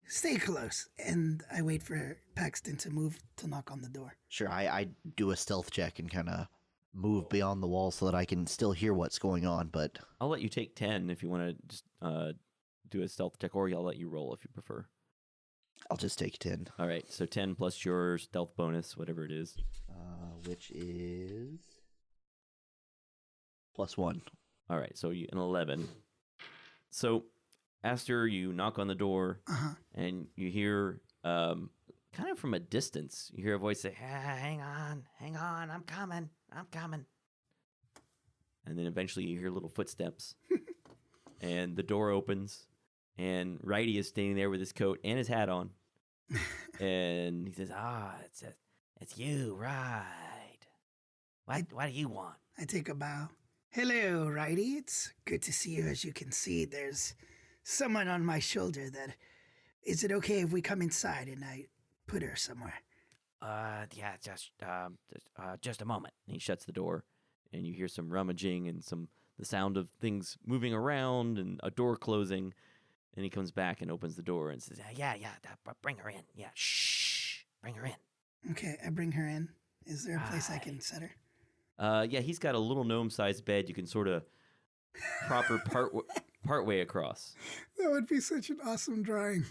Speaker 3: Stay close. And I wait for Paxton to move to knock on the door.
Speaker 2: Sure, I do a stealth check and kind of move beyond the wall so that I can still hear what's going on, but...
Speaker 1: I'll let you take 10 if you want to just do a stealth check, or I'll let you roll if you prefer.
Speaker 2: I'll just take 10.
Speaker 1: All right, so 10 plus your stealth bonus, whatever it is.
Speaker 2: Which is... +1.
Speaker 1: All right, so an 11. So, Aster, you knock on the door, and you hear, kind of from a distance, you hear a voice say, hang on, I'm coming. And then eventually you hear little footsteps, and the door opens, and Righty is standing there with his coat and his hat on, and he says, it's you, right? What do you want?
Speaker 3: I take a bow. Hello, Righty. It's good to see you. As you can see, there's someone on my shoulder that... Is it okay if we come inside and I put her somewhere?
Speaker 1: Yeah, just a moment. And he shuts the door, and you hear some rummaging and the sound of things moving around and a door closing. And he comes back and opens the door and says, yeah, bring her in. Yeah, shh, bring her in.
Speaker 3: Okay, I bring her in. Is there a place I can set her?
Speaker 1: Yeah, he's got a little gnome-sized bed you can sort of prop her part way across.
Speaker 3: That would be such an awesome drawing.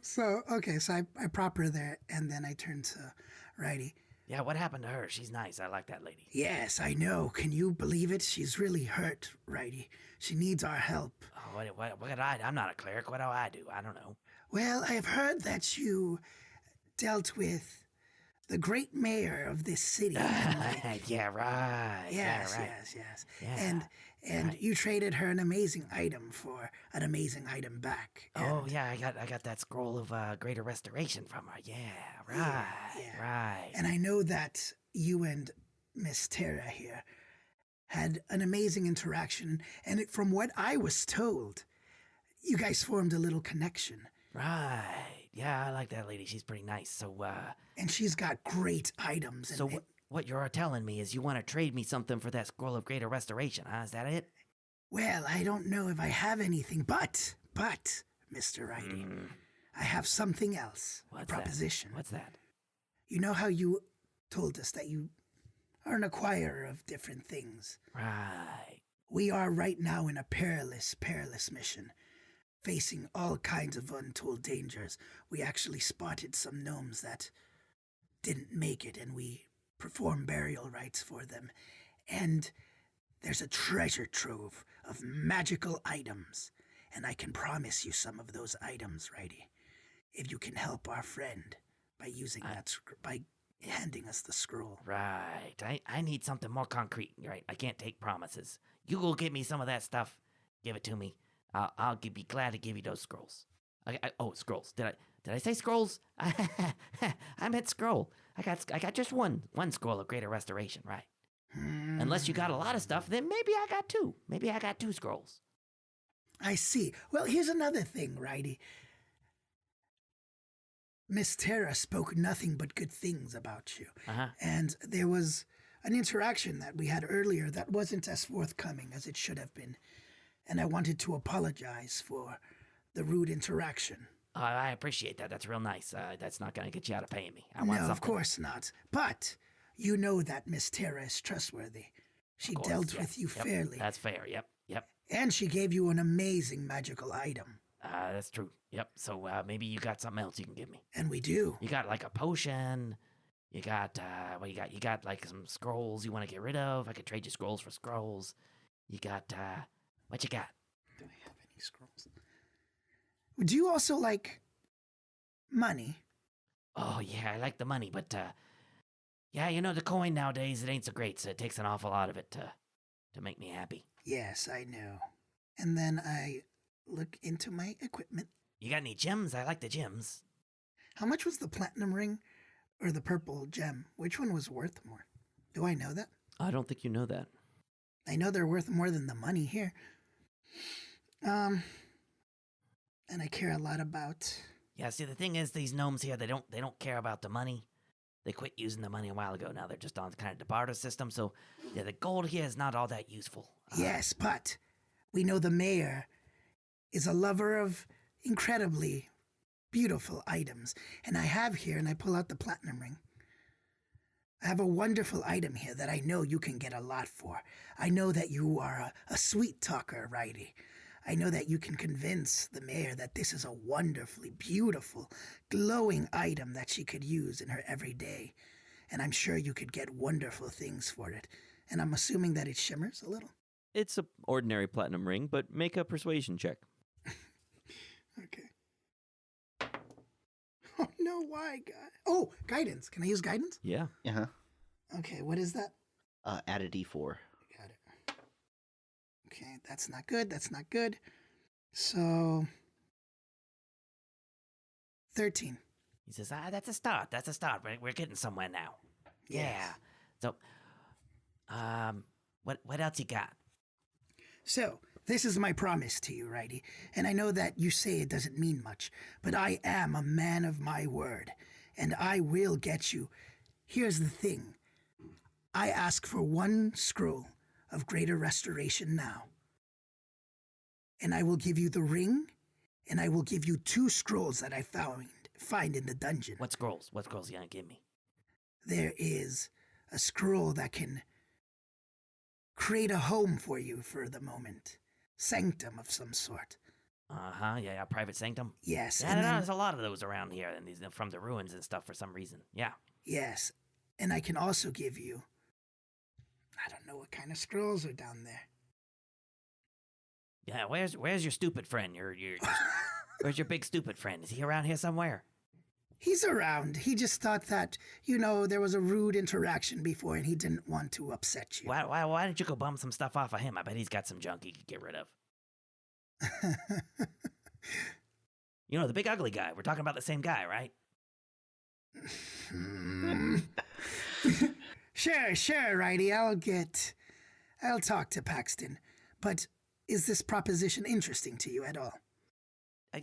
Speaker 3: So I prop her there, and then I turn to Righty.
Speaker 4: Yeah, what happened to her? She's nice. I like that lady.
Speaker 3: Yes, I know. Can you believe it? She's really hurt, Righty. She needs our help.
Speaker 4: Oh, what did I do? I'm not a cleric. What do? I don't know.
Speaker 3: Well, I have heard that you dealt with the great mayor of this city.
Speaker 4: Yeah, right.
Speaker 3: Yes.
Speaker 4: Yeah,
Speaker 3: And
Speaker 4: right.
Speaker 3: you traded her an amazing item for an amazing item back.
Speaker 4: Oh,
Speaker 3: And-
Speaker 4: yeah, I got that scroll of greater restoration from her. Yeah, right. Right.
Speaker 3: And I know that you and Miss Terra here had an amazing interaction. And from what I was told, you guys formed a little connection.
Speaker 4: Right. Yeah, I like that lady. She's pretty nice. So,
Speaker 3: And she's got great items. And,
Speaker 4: so what you're telling me is you want to trade me something for that scroll of greater restoration, huh? Is that it?
Speaker 3: Well, I don't know if I have anything, but, Mr. Righty, I have something else.
Speaker 4: What's
Speaker 3: a proposition.
Speaker 4: What's that?
Speaker 3: You know how you told us that you are an acquirer of different things?
Speaker 4: Right.
Speaker 3: We are right now in a perilous mission, facing all kinds of untold dangers. We actually spotted some gnomes that didn't make it, and we performed burial rites for them. And there's a treasure trove of magical items, and I can promise you some of those items, Righty, if you can help our friend by using by handing us the scroll.
Speaker 4: Right. I need something more concrete, right? I can't take promises. You go get me some of that stuff. Give it to me. I'll be glad to give you those scrolls. Scrolls. Did I say scrolls? I meant scroll. I got just one scroll of greater restoration, right? Unless you got a lot of stuff, then maybe I got two. Maybe I got two scrolls.
Speaker 3: I see. Well, here's another thing, Righty. Miss Terra spoke nothing but good things about you. And there was an interaction that we had earlier that wasn't as forthcoming as it should have been. And I wanted to apologize for the rude interaction.
Speaker 4: I appreciate that. That's real nice. That's not going to get you out of paying me.
Speaker 3: No, of course not. But you know that Miss Terra is trustworthy. She dealt with you fairly.
Speaker 4: That's fair. Yep.
Speaker 3: And she gave you an amazing magical item.
Speaker 4: That's true. Yep. So maybe you got something else you can give me.
Speaker 3: And we do.
Speaker 4: You got like a potion. You got what you got? You got like some scrolls you want to get rid of. I could trade you scrolls for scrolls. You got what you got?
Speaker 3: Do I have any scrolls? Do you also like money?
Speaker 4: Oh yeah, I like the money, but yeah, you know the coin nowadays it ain't so great, so it takes an awful lot of it to make me happy.
Speaker 3: Yes, I know. And then I look into my equipment.
Speaker 4: You got any gems? I like the gems.
Speaker 3: How much was the platinum ring or the purple gem? Which one was worth more? Do I know that?
Speaker 1: I don't think you know that.
Speaker 3: I know they're worth more than the money here. And I care a lot about...
Speaker 4: Yeah, see, the thing is, these gnomes here, they don't care about the money. They quit using the money a while ago. Now they're just on kind of the barter system. So, yeah, the gold here is not all that useful.
Speaker 3: Yes, but we know the mayor is a lover of incredibly beautiful items. And I have here, and I pull out the platinum ring. I have a wonderful item here that I know you can get a lot for. I know that you are a sweet talker, Righty. I know that you can convince the mayor that this is a wonderfully beautiful, glowing item that she could use in her everyday. And I'm sure you could get wonderful things for it. And I'm assuming that it shimmers a little.
Speaker 1: It's a ordinary platinum ring, but make a persuasion check.
Speaker 3: Okay. Oh, no, why, God? Oh, guidance. Can I use guidance?
Speaker 1: Yeah.
Speaker 2: Uh-huh.
Speaker 3: Okay, what is that?
Speaker 2: Add a d4.
Speaker 3: Got it. Okay, that's not good. That's not good. So, 13.
Speaker 4: He says, that's a start. That's a start. We're getting somewhere now. Yeah. So, what else you got?
Speaker 3: So, this is my promise to you, Righty. And I know that you say it doesn't mean much, but I am a man of my word, and I will get you. Here's the thing. I ask for 1 scroll of greater restoration now. And I will give you the ring, and I will give you 2 scrolls that I find in the dungeon.
Speaker 4: What scrolls? What scrolls you gonna give me?
Speaker 3: There is a scroll that can create a home for you for the moment. Sanctum of some sort.
Speaker 4: Yeah, private sanctum.
Speaker 3: Yes.
Speaker 4: Yeah,
Speaker 3: and then-
Speaker 4: there's a lot of those around here, and these from the ruins and stuff for some reason. Yeah.
Speaker 3: Yes. And I can also give you, I don't know what kind of scrolls are down there.
Speaker 4: Yeah, where's your stupid friend? Where's your big stupid friend? Is he around here somewhere?
Speaker 3: He's around. He just thought that, there was a rude interaction before and he didn't want to upset you.
Speaker 4: Why don't you go bum some stuff off of him? I bet he's got some junk he could get rid of. The big ugly guy. We're talking about the same guy, right?
Speaker 3: Sure, Righty. I'll talk to Paxton. But is this proposition interesting to you at all?
Speaker 4: I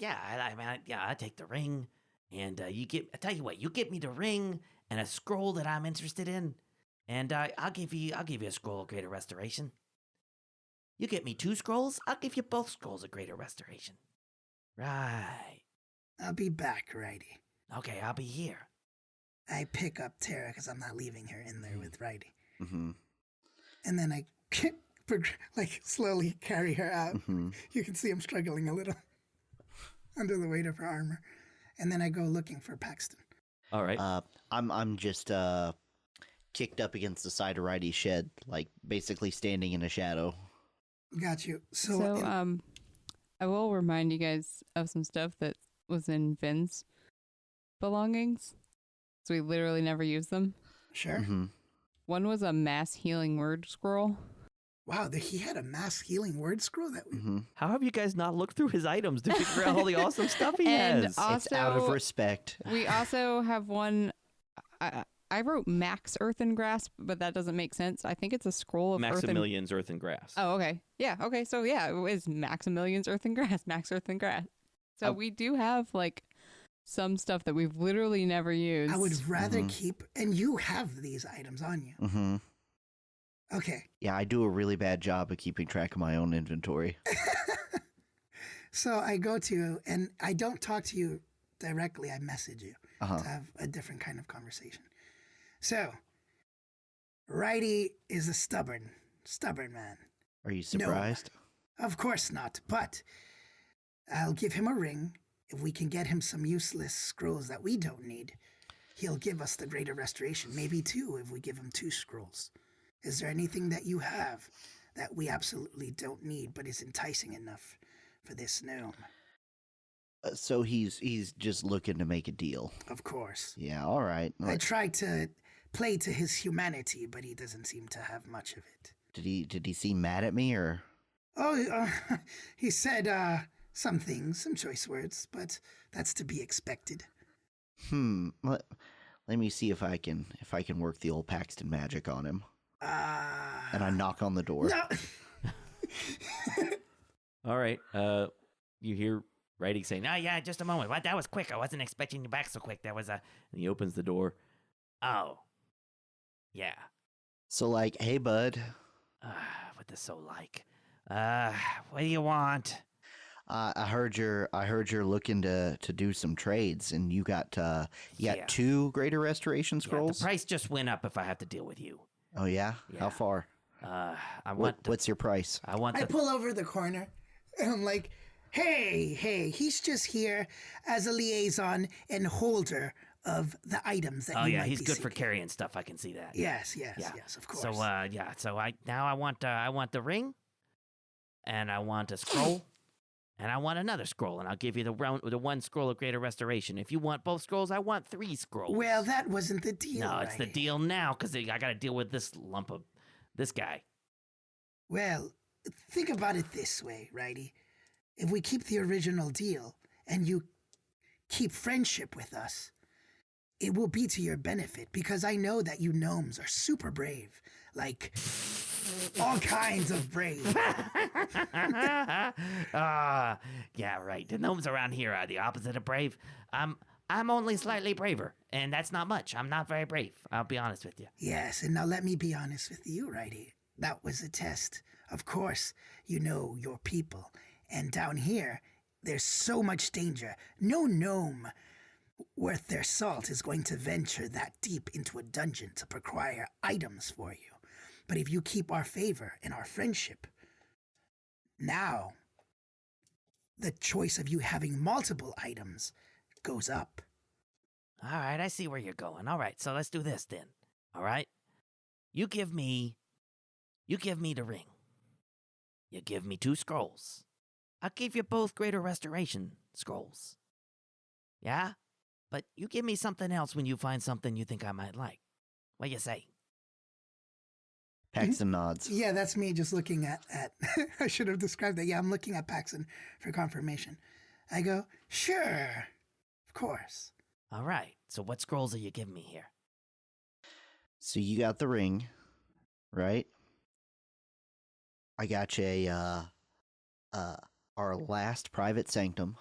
Speaker 4: take the ring, and I tell you what, you get me the ring and a scroll that I'm interested in, and I'll give you a scroll of greater restoration. You get me 2 scrolls, I'll give you both scrolls of greater restoration. Right.
Speaker 3: I'll be back, Righty.
Speaker 4: Okay, I'll be here.
Speaker 3: I pick up Tara because I'm not leaving her in there with Righty.
Speaker 2: Mm-hmm.
Speaker 3: And then I slowly carry her out.
Speaker 2: Mm-hmm.
Speaker 3: You can see I'm struggling a little under the weight of her armor. And then I go looking for Paxton.
Speaker 1: All right.
Speaker 2: I'm just kicked up against the side of Righty's shed, like basically standing in a shadow.
Speaker 3: Got you.
Speaker 5: I will remind you guys of some stuff that was in Vin's belongings. So we literally never used them.
Speaker 3: Sure.
Speaker 2: Mm-hmm.
Speaker 5: One was a mass healing word scroll.
Speaker 3: Wow, he had a mass healing word scroll that we...
Speaker 2: Mm-hmm.
Speaker 1: How have you guys not looked through his items to figure out all the awesome stuff he
Speaker 5: And
Speaker 1: has?
Speaker 5: also,
Speaker 2: It's out of respect.
Speaker 5: We also have one. I wrote Max Earthen Grasp, but that doesn't make sense. I think it's a scroll of
Speaker 1: Maximilian's Earth and Grass.
Speaker 5: Oh, okay. Yeah, okay. So, yeah, it was Maximilian's Earthen Grass, Max Earthen Grass. So, we do have, some stuff that we've literally never used.
Speaker 3: I would rather keep... And you have these items on you.
Speaker 2: Mm-hmm.
Speaker 3: Okay.
Speaker 2: Yeah, I do a really bad job of keeping track of my own inventory.
Speaker 3: So I go to you, and I don't talk to you directly. I message you to have a different kind of conversation. So, Righty is a stubborn man.
Speaker 2: Are you surprised?
Speaker 3: No, of course not, but I'll give him a ring. If we can get him some useless scrolls that we don't need, he'll give us the greater restoration. Maybe 2 if we give him 2 scrolls. Is there anything that you have that we absolutely don't need but is enticing enough for this gnome?
Speaker 2: So he's just looking to make a deal.
Speaker 3: Of course.
Speaker 2: Yeah, all right.
Speaker 3: I tried to play to his humanity, but he doesn't seem to have much of it.
Speaker 2: Did he seem mad at me or?
Speaker 3: Oh, he said some things, some choice words, but that's to be expected.
Speaker 2: Let me see if I can work the old Paxton magic on him. And I knock on the door.
Speaker 3: No.
Speaker 1: All right. You hear Righty saying,
Speaker 4: Oh, yeah, just a moment. What? That was quick. I wasn't expecting you back so quick. That was a...
Speaker 1: and he opens the door.
Speaker 4: Oh. Yeah.
Speaker 2: So hey bud.
Speaker 4: What this so like? What do you want?
Speaker 2: I heard you're looking to do some trades, and you got
Speaker 4: Yeah.
Speaker 2: 2 greater restoration
Speaker 4: Yeah,
Speaker 2: scrolls.
Speaker 4: the price just went up if I have to deal with you.
Speaker 2: Oh yeah?
Speaker 4: Yeah.
Speaker 2: How far? What's your price?
Speaker 3: I pull over the corner, and I'm like, hey, he's just here as a liaison and holder of the items that
Speaker 6: Oh
Speaker 3: you
Speaker 6: yeah,
Speaker 3: might
Speaker 6: he's
Speaker 3: be
Speaker 6: good for
Speaker 3: seeking.
Speaker 6: carrying stuff. I can see that.
Speaker 3: Yes,
Speaker 6: Yeah.
Speaker 3: of course.
Speaker 6: So so I want the ring, and I want a scroll, and I want another scroll, and I'll give you the one scroll of greater restoration. If you want both scrolls, I want 3 scrolls.
Speaker 3: Well, that wasn't the deal.
Speaker 6: no, it's the
Speaker 3: Righty.
Speaker 6: deal now because I got to deal with this lump of this guy.
Speaker 3: Well, think about it this way, Righty. If we keep the original deal and you keep friendship with us, it will be to your benefit because I know that you gnomes are super brave. Like, all kinds of brave.
Speaker 6: Yeah, right. The gnomes around here are the opposite of brave. I'm only slightly braver, and that's not much. I'm not very brave. I'll be honest with you.
Speaker 3: Yes, and now let me be honest with you, Righty. That was a test. Of course, you know your people. And down here, there's so much danger. No gnome worth their salt is going to venture that deep into a dungeon to acquire items for you. But if you keep our favor and our friendship, now the choice of you having multiple items goes up.
Speaker 6: All right, I see where you're going. All right, so let's do this then. All right? You give me the ring. You give me 2 scrolls. I'll give you both greater restoration scrolls. Yeah? But you give me something else when you find something you think I might like. What do you say?
Speaker 2: Paxton nods.
Speaker 3: Yeah, that's me just looking at I should have described that. Yeah, I'm looking at Paxton for confirmation. I go, sure, of course.
Speaker 6: All right, so what scrolls are you giving me here?
Speaker 2: So you got the ring, right? I got you our last private sanctum.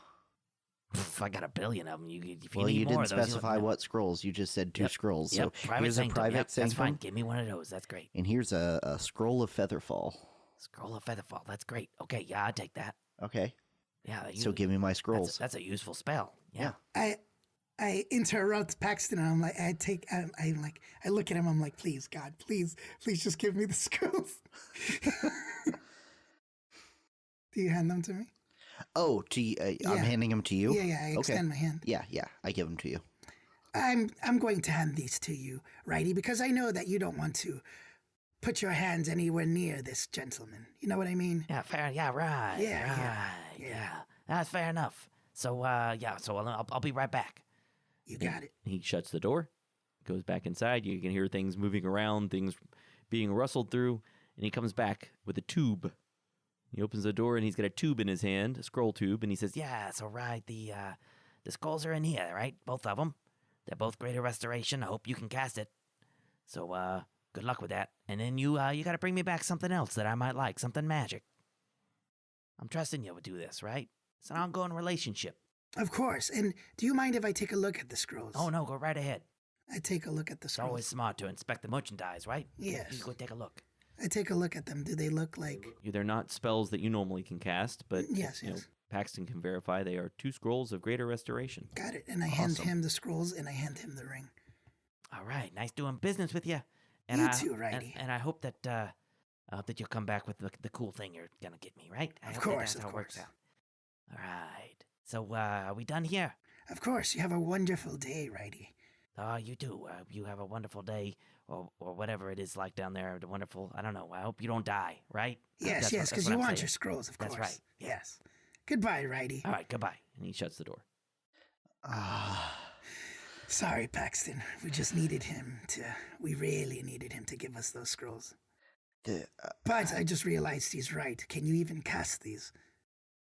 Speaker 6: Pff, I got a billion of them. If you
Speaker 2: Well,
Speaker 6: need
Speaker 2: you
Speaker 6: more
Speaker 2: didn't
Speaker 6: of those,
Speaker 2: specify what scrolls. You just said 2
Speaker 6: Yep,
Speaker 2: scrolls.
Speaker 6: Yep,
Speaker 2: So
Speaker 6: private
Speaker 2: here's
Speaker 6: sanctum.
Speaker 2: a private
Speaker 6: Yep,
Speaker 2: sanctum.
Speaker 6: That's fine. Give me one of those. That's great.
Speaker 2: And here's a scroll of Featherfall.
Speaker 6: Scroll of Featherfall. That's great. Okay, yeah, I'll take that.
Speaker 2: Okay.
Speaker 6: Yeah.
Speaker 2: So give me my scrolls.
Speaker 6: That's a useful spell. Yeah.
Speaker 3: I interrupt Paxton and I'm like, I look at him, I'm like, please, God, please just give me the scrolls. Do you hand them to me?
Speaker 2: Oh, I'm handing them to you?
Speaker 3: Yeah, I extend my hand.
Speaker 2: Yeah, I give them to you.
Speaker 3: I'm going to hand these to you, Righty, because I know that you don't want to put your hands anywhere near this gentleman. You know what I mean?
Speaker 6: Yeah, fair. Yeah, right. Yeah. That's fair enough. So, so I'll be right back.
Speaker 3: You got it.
Speaker 1: He shuts the door, goes back inside. You can hear things moving around, things being rustled through, and he comes back with a tube. He opens the door and he's got a tube in his hand, a scroll tube, and he says,
Speaker 6: Yeah, so right, the scrolls are in here, right? Both of them. They're both greater restoration. I hope you can cast it. So, good luck with that. And then you got to bring me back something else that I might like, something magic. I'm trusting you to do this, right? It's an ongoing relationship.
Speaker 3: Of course. And do you mind if I take a look at the scrolls?
Speaker 6: Oh, no, go right ahead.
Speaker 3: I take a look at the
Speaker 6: It's
Speaker 3: scrolls.
Speaker 6: always smart to inspect the merchandise, right?
Speaker 3: Yes.
Speaker 6: You go take a look.
Speaker 3: I take a look at them. Do they look like...
Speaker 1: They're not spells that you normally can cast, but
Speaker 3: Yes.
Speaker 1: Paxton can verify they are 2 scrolls of greater restoration.
Speaker 3: Got it. And I hand him the scrolls and I hand him the ring.
Speaker 6: All right, nice doing business with you. And
Speaker 3: You too, Righty.
Speaker 6: And I hope that that you'll come back with the cool thing you're gonna get me, right? I
Speaker 3: Of
Speaker 6: hope
Speaker 3: course,
Speaker 6: that's
Speaker 3: of
Speaker 6: how it works
Speaker 3: course.
Speaker 6: out. All right. So are we done here?
Speaker 3: Of course. You have a wonderful day, Righty.
Speaker 6: Oh, you do. You have a wonderful day, or whatever it is like down there. The wonderful. I don't know. I hope you don't die, right?
Speaker 3: Yes,
Speaker 6: That's
Speaker 3: because
Speaker 6: what
Speaker 3: you
Speaker 6: I'm
Speaker 3: want
Speaker 6: saying.
Speaker 3: your scrolls, of
Speaker 6: That's
Speaker 3: course.
Speaker 6: right, yeah.
Speaker 3: Yes. Goodbye, Righty.
Speaker 6: All right. Goodbye.
Speaker 1: And he shuts the door.
Speaker 3: Sorry, Paxton. We really needed him to give us those scrolls. But I just realized he's right. Can you even cast these?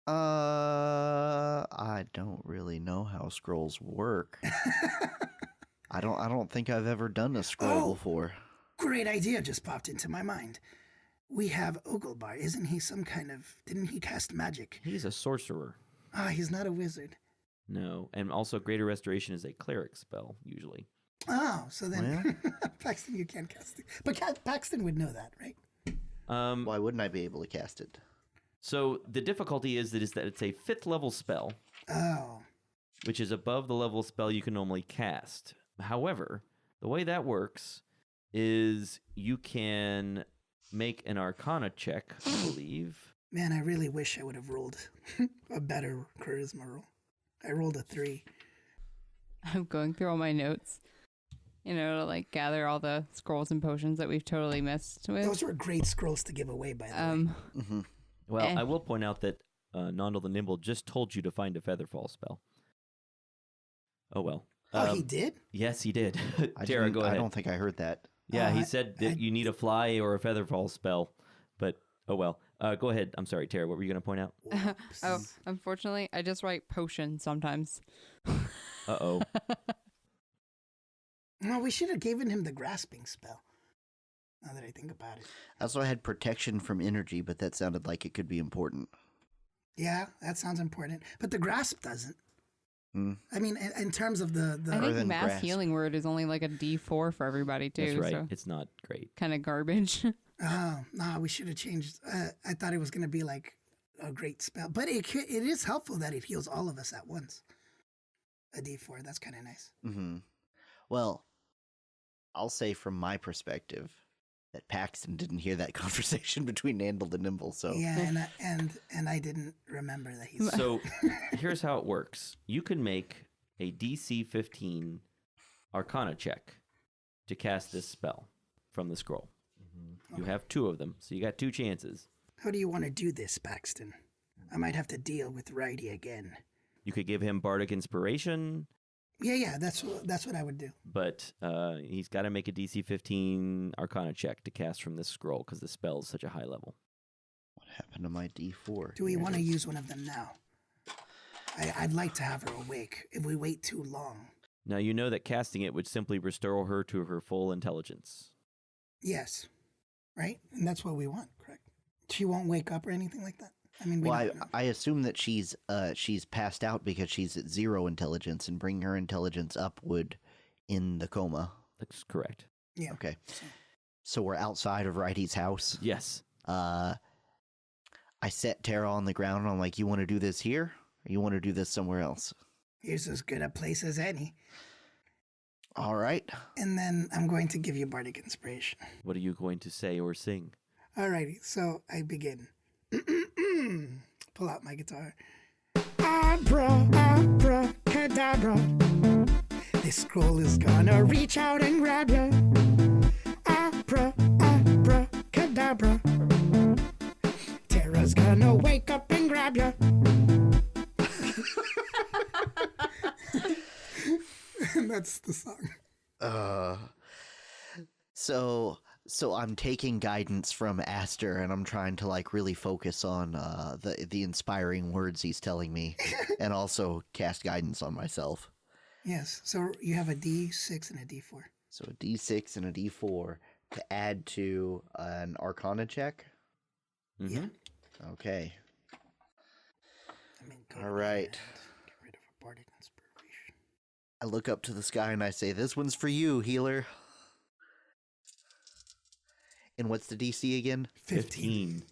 Speaker 2: I don't really know how scrolls work. I don't think I've ever done a scroll before.
Speaker 3: Great idea just popped into my mind. We have Oglebar. Isn't he some kind of... Didn't he cast magic?
Speaker 1: He's a sorcerer.
Speaker 3: Ah, he's not a wizard.
Speaker 1: No, and also greater restoration is a cleric spell, usually.
Speaker 3: Oh, so then... Paxton, you can't cast it. But Paxton would know that, right?
Speaker 2: Why wouldn't I be able to cast it?
Speaker 1: So the difficulty is that it's a 5th level spell,
Speaker 3: Oh.
Speaker 1: which is above the level of spell you can normally cast. However, the way that works is you can make an Arcana check, I believe.
Speaker 3: Man, I really wish I would have rolled a better charisma roll. I rolled a 3.
Speaker 5: I'm going through all my notes, to like gather all the scrolls and potions that we've totally missed with.
Speaker 3: Those were great scrolls to give away, by the way.
Speaker 2: Mm-hmm.
Speaker 1: Well, I will point out that Nondal the Nimble just told you to find a Featherfall spell. Oh, well.
Speaker 3: He did?
Speaker 1: Yes, he did. Tara, go ahead.
Speaker 2: I don't think I heard that.
Speaker 1: Yeah, he said that you need a fly or a Featherfall spell, but oh well. Go ahead. I'm sorry, Tara, what were you going to point out?
Speaker 5: Unfortunately, I just write potion sometimes.
Speaker 1: Uh-oh.
Speaker 3: No, we should have given him the grasping spell. Now that I think about it.
Speaker 2: I also had protection from energy, but that sounded like it could be important.
Speaker 3: Yeah, that sounds important. But the grasp doesn't.
Speaker 2: Hmm.
Speaker 3: I mean, in terms of the
Speaker 5: I think
Speaker 2: than
Speaker 5: mass
Speaker 2: grasp.
Speaker 5: healing word is only like a D4 for everybody too.
Speaker 1: That's right.
Speaker 5: So
Speaker 1: It's not great.
Speaker 5: kind of garbage.
Speaker 3: Oh, no, we should have changed. I thought it was going to be like a great spell. But it is helpful that it heals all of us at once. A D4, that's kind of nice.
Speaker 2: Mm-hmm. Well, I'll say from my perspective that Paxton didn't hear that conversation between Nandal and Nimble, so...
Speaker 3: Yeah, and I didn't remember that he's...
Speaker 1: So here's how it works. You can make a DC 15 Arcana check to cast this spell from the scroll. You have 2 of them, so you got 2 chances.
Speaker 3: How do you want to do this, Paxton? I might have to deal with Righty again.
Speaker 1: You could give him Bardic Inspiration,
Speaker 3: Yeah, that's what I would do.
Speaker 1: but he's got to make a DC 15 Arcana check to cast from this scroll because the spell is such a high level.
Speaker 2: What happened to my D4?
Speaker 3: Do we want to use one of them now? I'd like to have her awake if we wait too long.
Speaker 1: Now you know that casting it would simply restore her to her full intelligence.
Speaker 3: Yes. Right? And that's what we want, correct? She won't wake up or anything like that? I mean, we
Speaker 2: Well,
Speaker 3: don't know.
Speaker 2: I assume that she's passed out because she's at 0 intelligence, and bringing her intelligence up would end the coma.
Speaker 1: That's correct.
Speaker 3: Yeah.
Speaker 2: Okay. So we're outside of Righty's house.
Speaker 1: Yes.
Speaker 2: I set Tara on the ground, and I'm like, you want to do this here? Or you want to do this somewhere else?
Speaker 3: Here's as good a place as any.
Speaker 2: All right.
Speaker 3: And then I'm going to give you Bardic Inspiration.
Speaker 1: What are you going to say or sing?
Speaker 3: Alrighty, so I begin. Pull out my guitar. Abracadabra. This scroll is gonna reach out and grab ya. Abracadabra. Tara's gonna wake up and grab ya. And that's the song.
Speaker 2: So I'm taking guidance from Aster, and I'm trying to like really focus on the inspiring words he's telling me, and also cast guidance on myself.
Speaker 3: Yes, so you have a D6 and a D4.
Speaker 2: So a D6 and a D4 to add to an Arcana check.
Speaker 1: Mm-hmm.
Speaker 3: Yeah.
Speaker 2: Okay.
Speaker 3: I mean, go
Speaker 2: All right.
Speaker 3: ahead. Get rid of a Bardic Inspiration.
Speaker 2: I look up to the sky and I say, "This one's for you, healer." And what's the DC again?
Speaker 1: 15.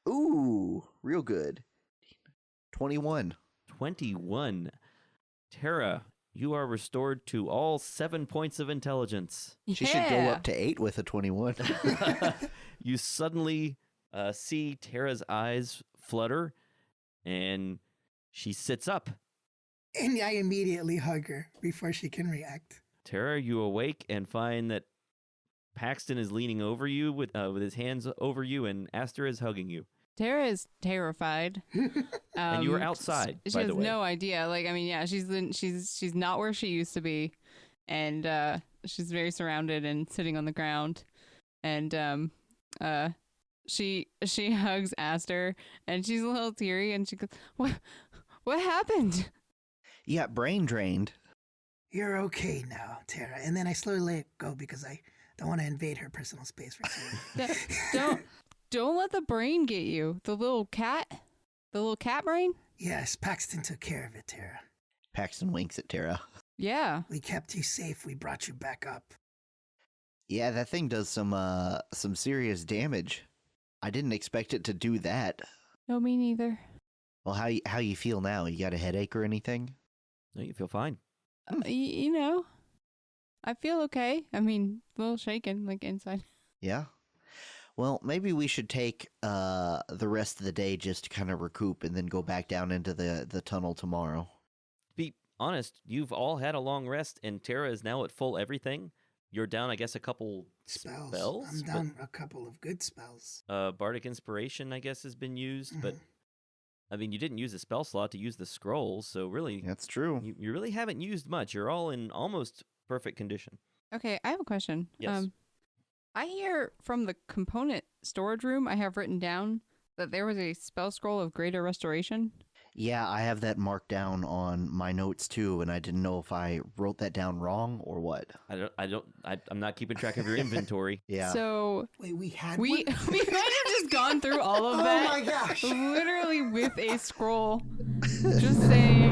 Speaker 2: Ooh, real good. 21.
Speaker 1: 21. Tara, you are restored to all 7 points of intelligence.
Speaker 2: She should go up to 8 with a 21.
Speaker 1: You suddenly see Tara's eyes flutter, and she sits up.
Speaker 3: And I immediately hug her before she can react.
Speaker 1: Tara, you awake and find that Paxton is leaning over you with his hands over you, and Aster is hugging you.
Speaker 5: Tara is terrified.
Speaker 1: And you were outside,
Speaker 5: She
Speaker 1: by
Speaker 5: has
Speaker 1: the way.
Speaker 5: no idea. Like, I mean, yeah, she's not where she used to be, and she's very surrounded and sitting on the ground, and she hugs Aster, and she's a little teary, and she goes, "What happened?"
Speaker 2: You got brain drained.
Speaker 3: You're okay now, Tara. And then I slowly let it go because I don't want to invade her personal space for too long.
Speaker 5: Don't let the brain get you. The little cat brain.
Speaker 3: Yes, Paxton took care of it, Tara.
Speaker 2: Paxton winks at Tara.
Speaker 5: Yeah.
Speaker 3: We kept you safe. We brought you back up.
Speaker 2: Yeah, that thing does some serious damage. I didn't expect it to do that.
Speaker 5: No, me neither.
Speaker 2: Well, how you feel now? You got a headache or anything?
Speaker 1: No, you feel fine.
Speaker 5: You know, I feel okay. I mean, a little shaken, like inside.
Speaker 2: Yeah. Well, maybe we should take the rest of the day just to kind of recoup and then go back down into the tunnel tomorrow.
Speaker 1: Be honest, you've all had a long rest, and Tara is now at full everything. You're down, I guess, a couple spells.
Speaker 3: I'm down a couple of good spells.
Speaker 1: Bardic Inspiration, I guess, has been used, but I mean, you didn't use a spell slot to use the scrolls, so really,
Speaker 2: That's true.
Speaker 1: you really haven't used much. You're all in almost perfect condition.
Speaker 5: Okay, I have a question.
Speaker 1: Yes.
Speaker 5: I hear from the component storage room I have written down that there was a spell scroll of greater restoration.
Speaker 2: Yeah, I have that marked down on my notes too, and I didn't know if I wrote that down wrong or what.
Speaker 1: I'm not keeping track of your inventory.
Speaker 2: Yeah.
Speaker 5: So
Speaker 3: Wait, we had
Speaker 5: we
Speaker 3: one?
Speaker 5: we might have just gone through all of
Speaker 3: Oh
Speaker 5: that.
Speaker 3: my gosh.
Speaker 5: Literally with a scroll. Just saying.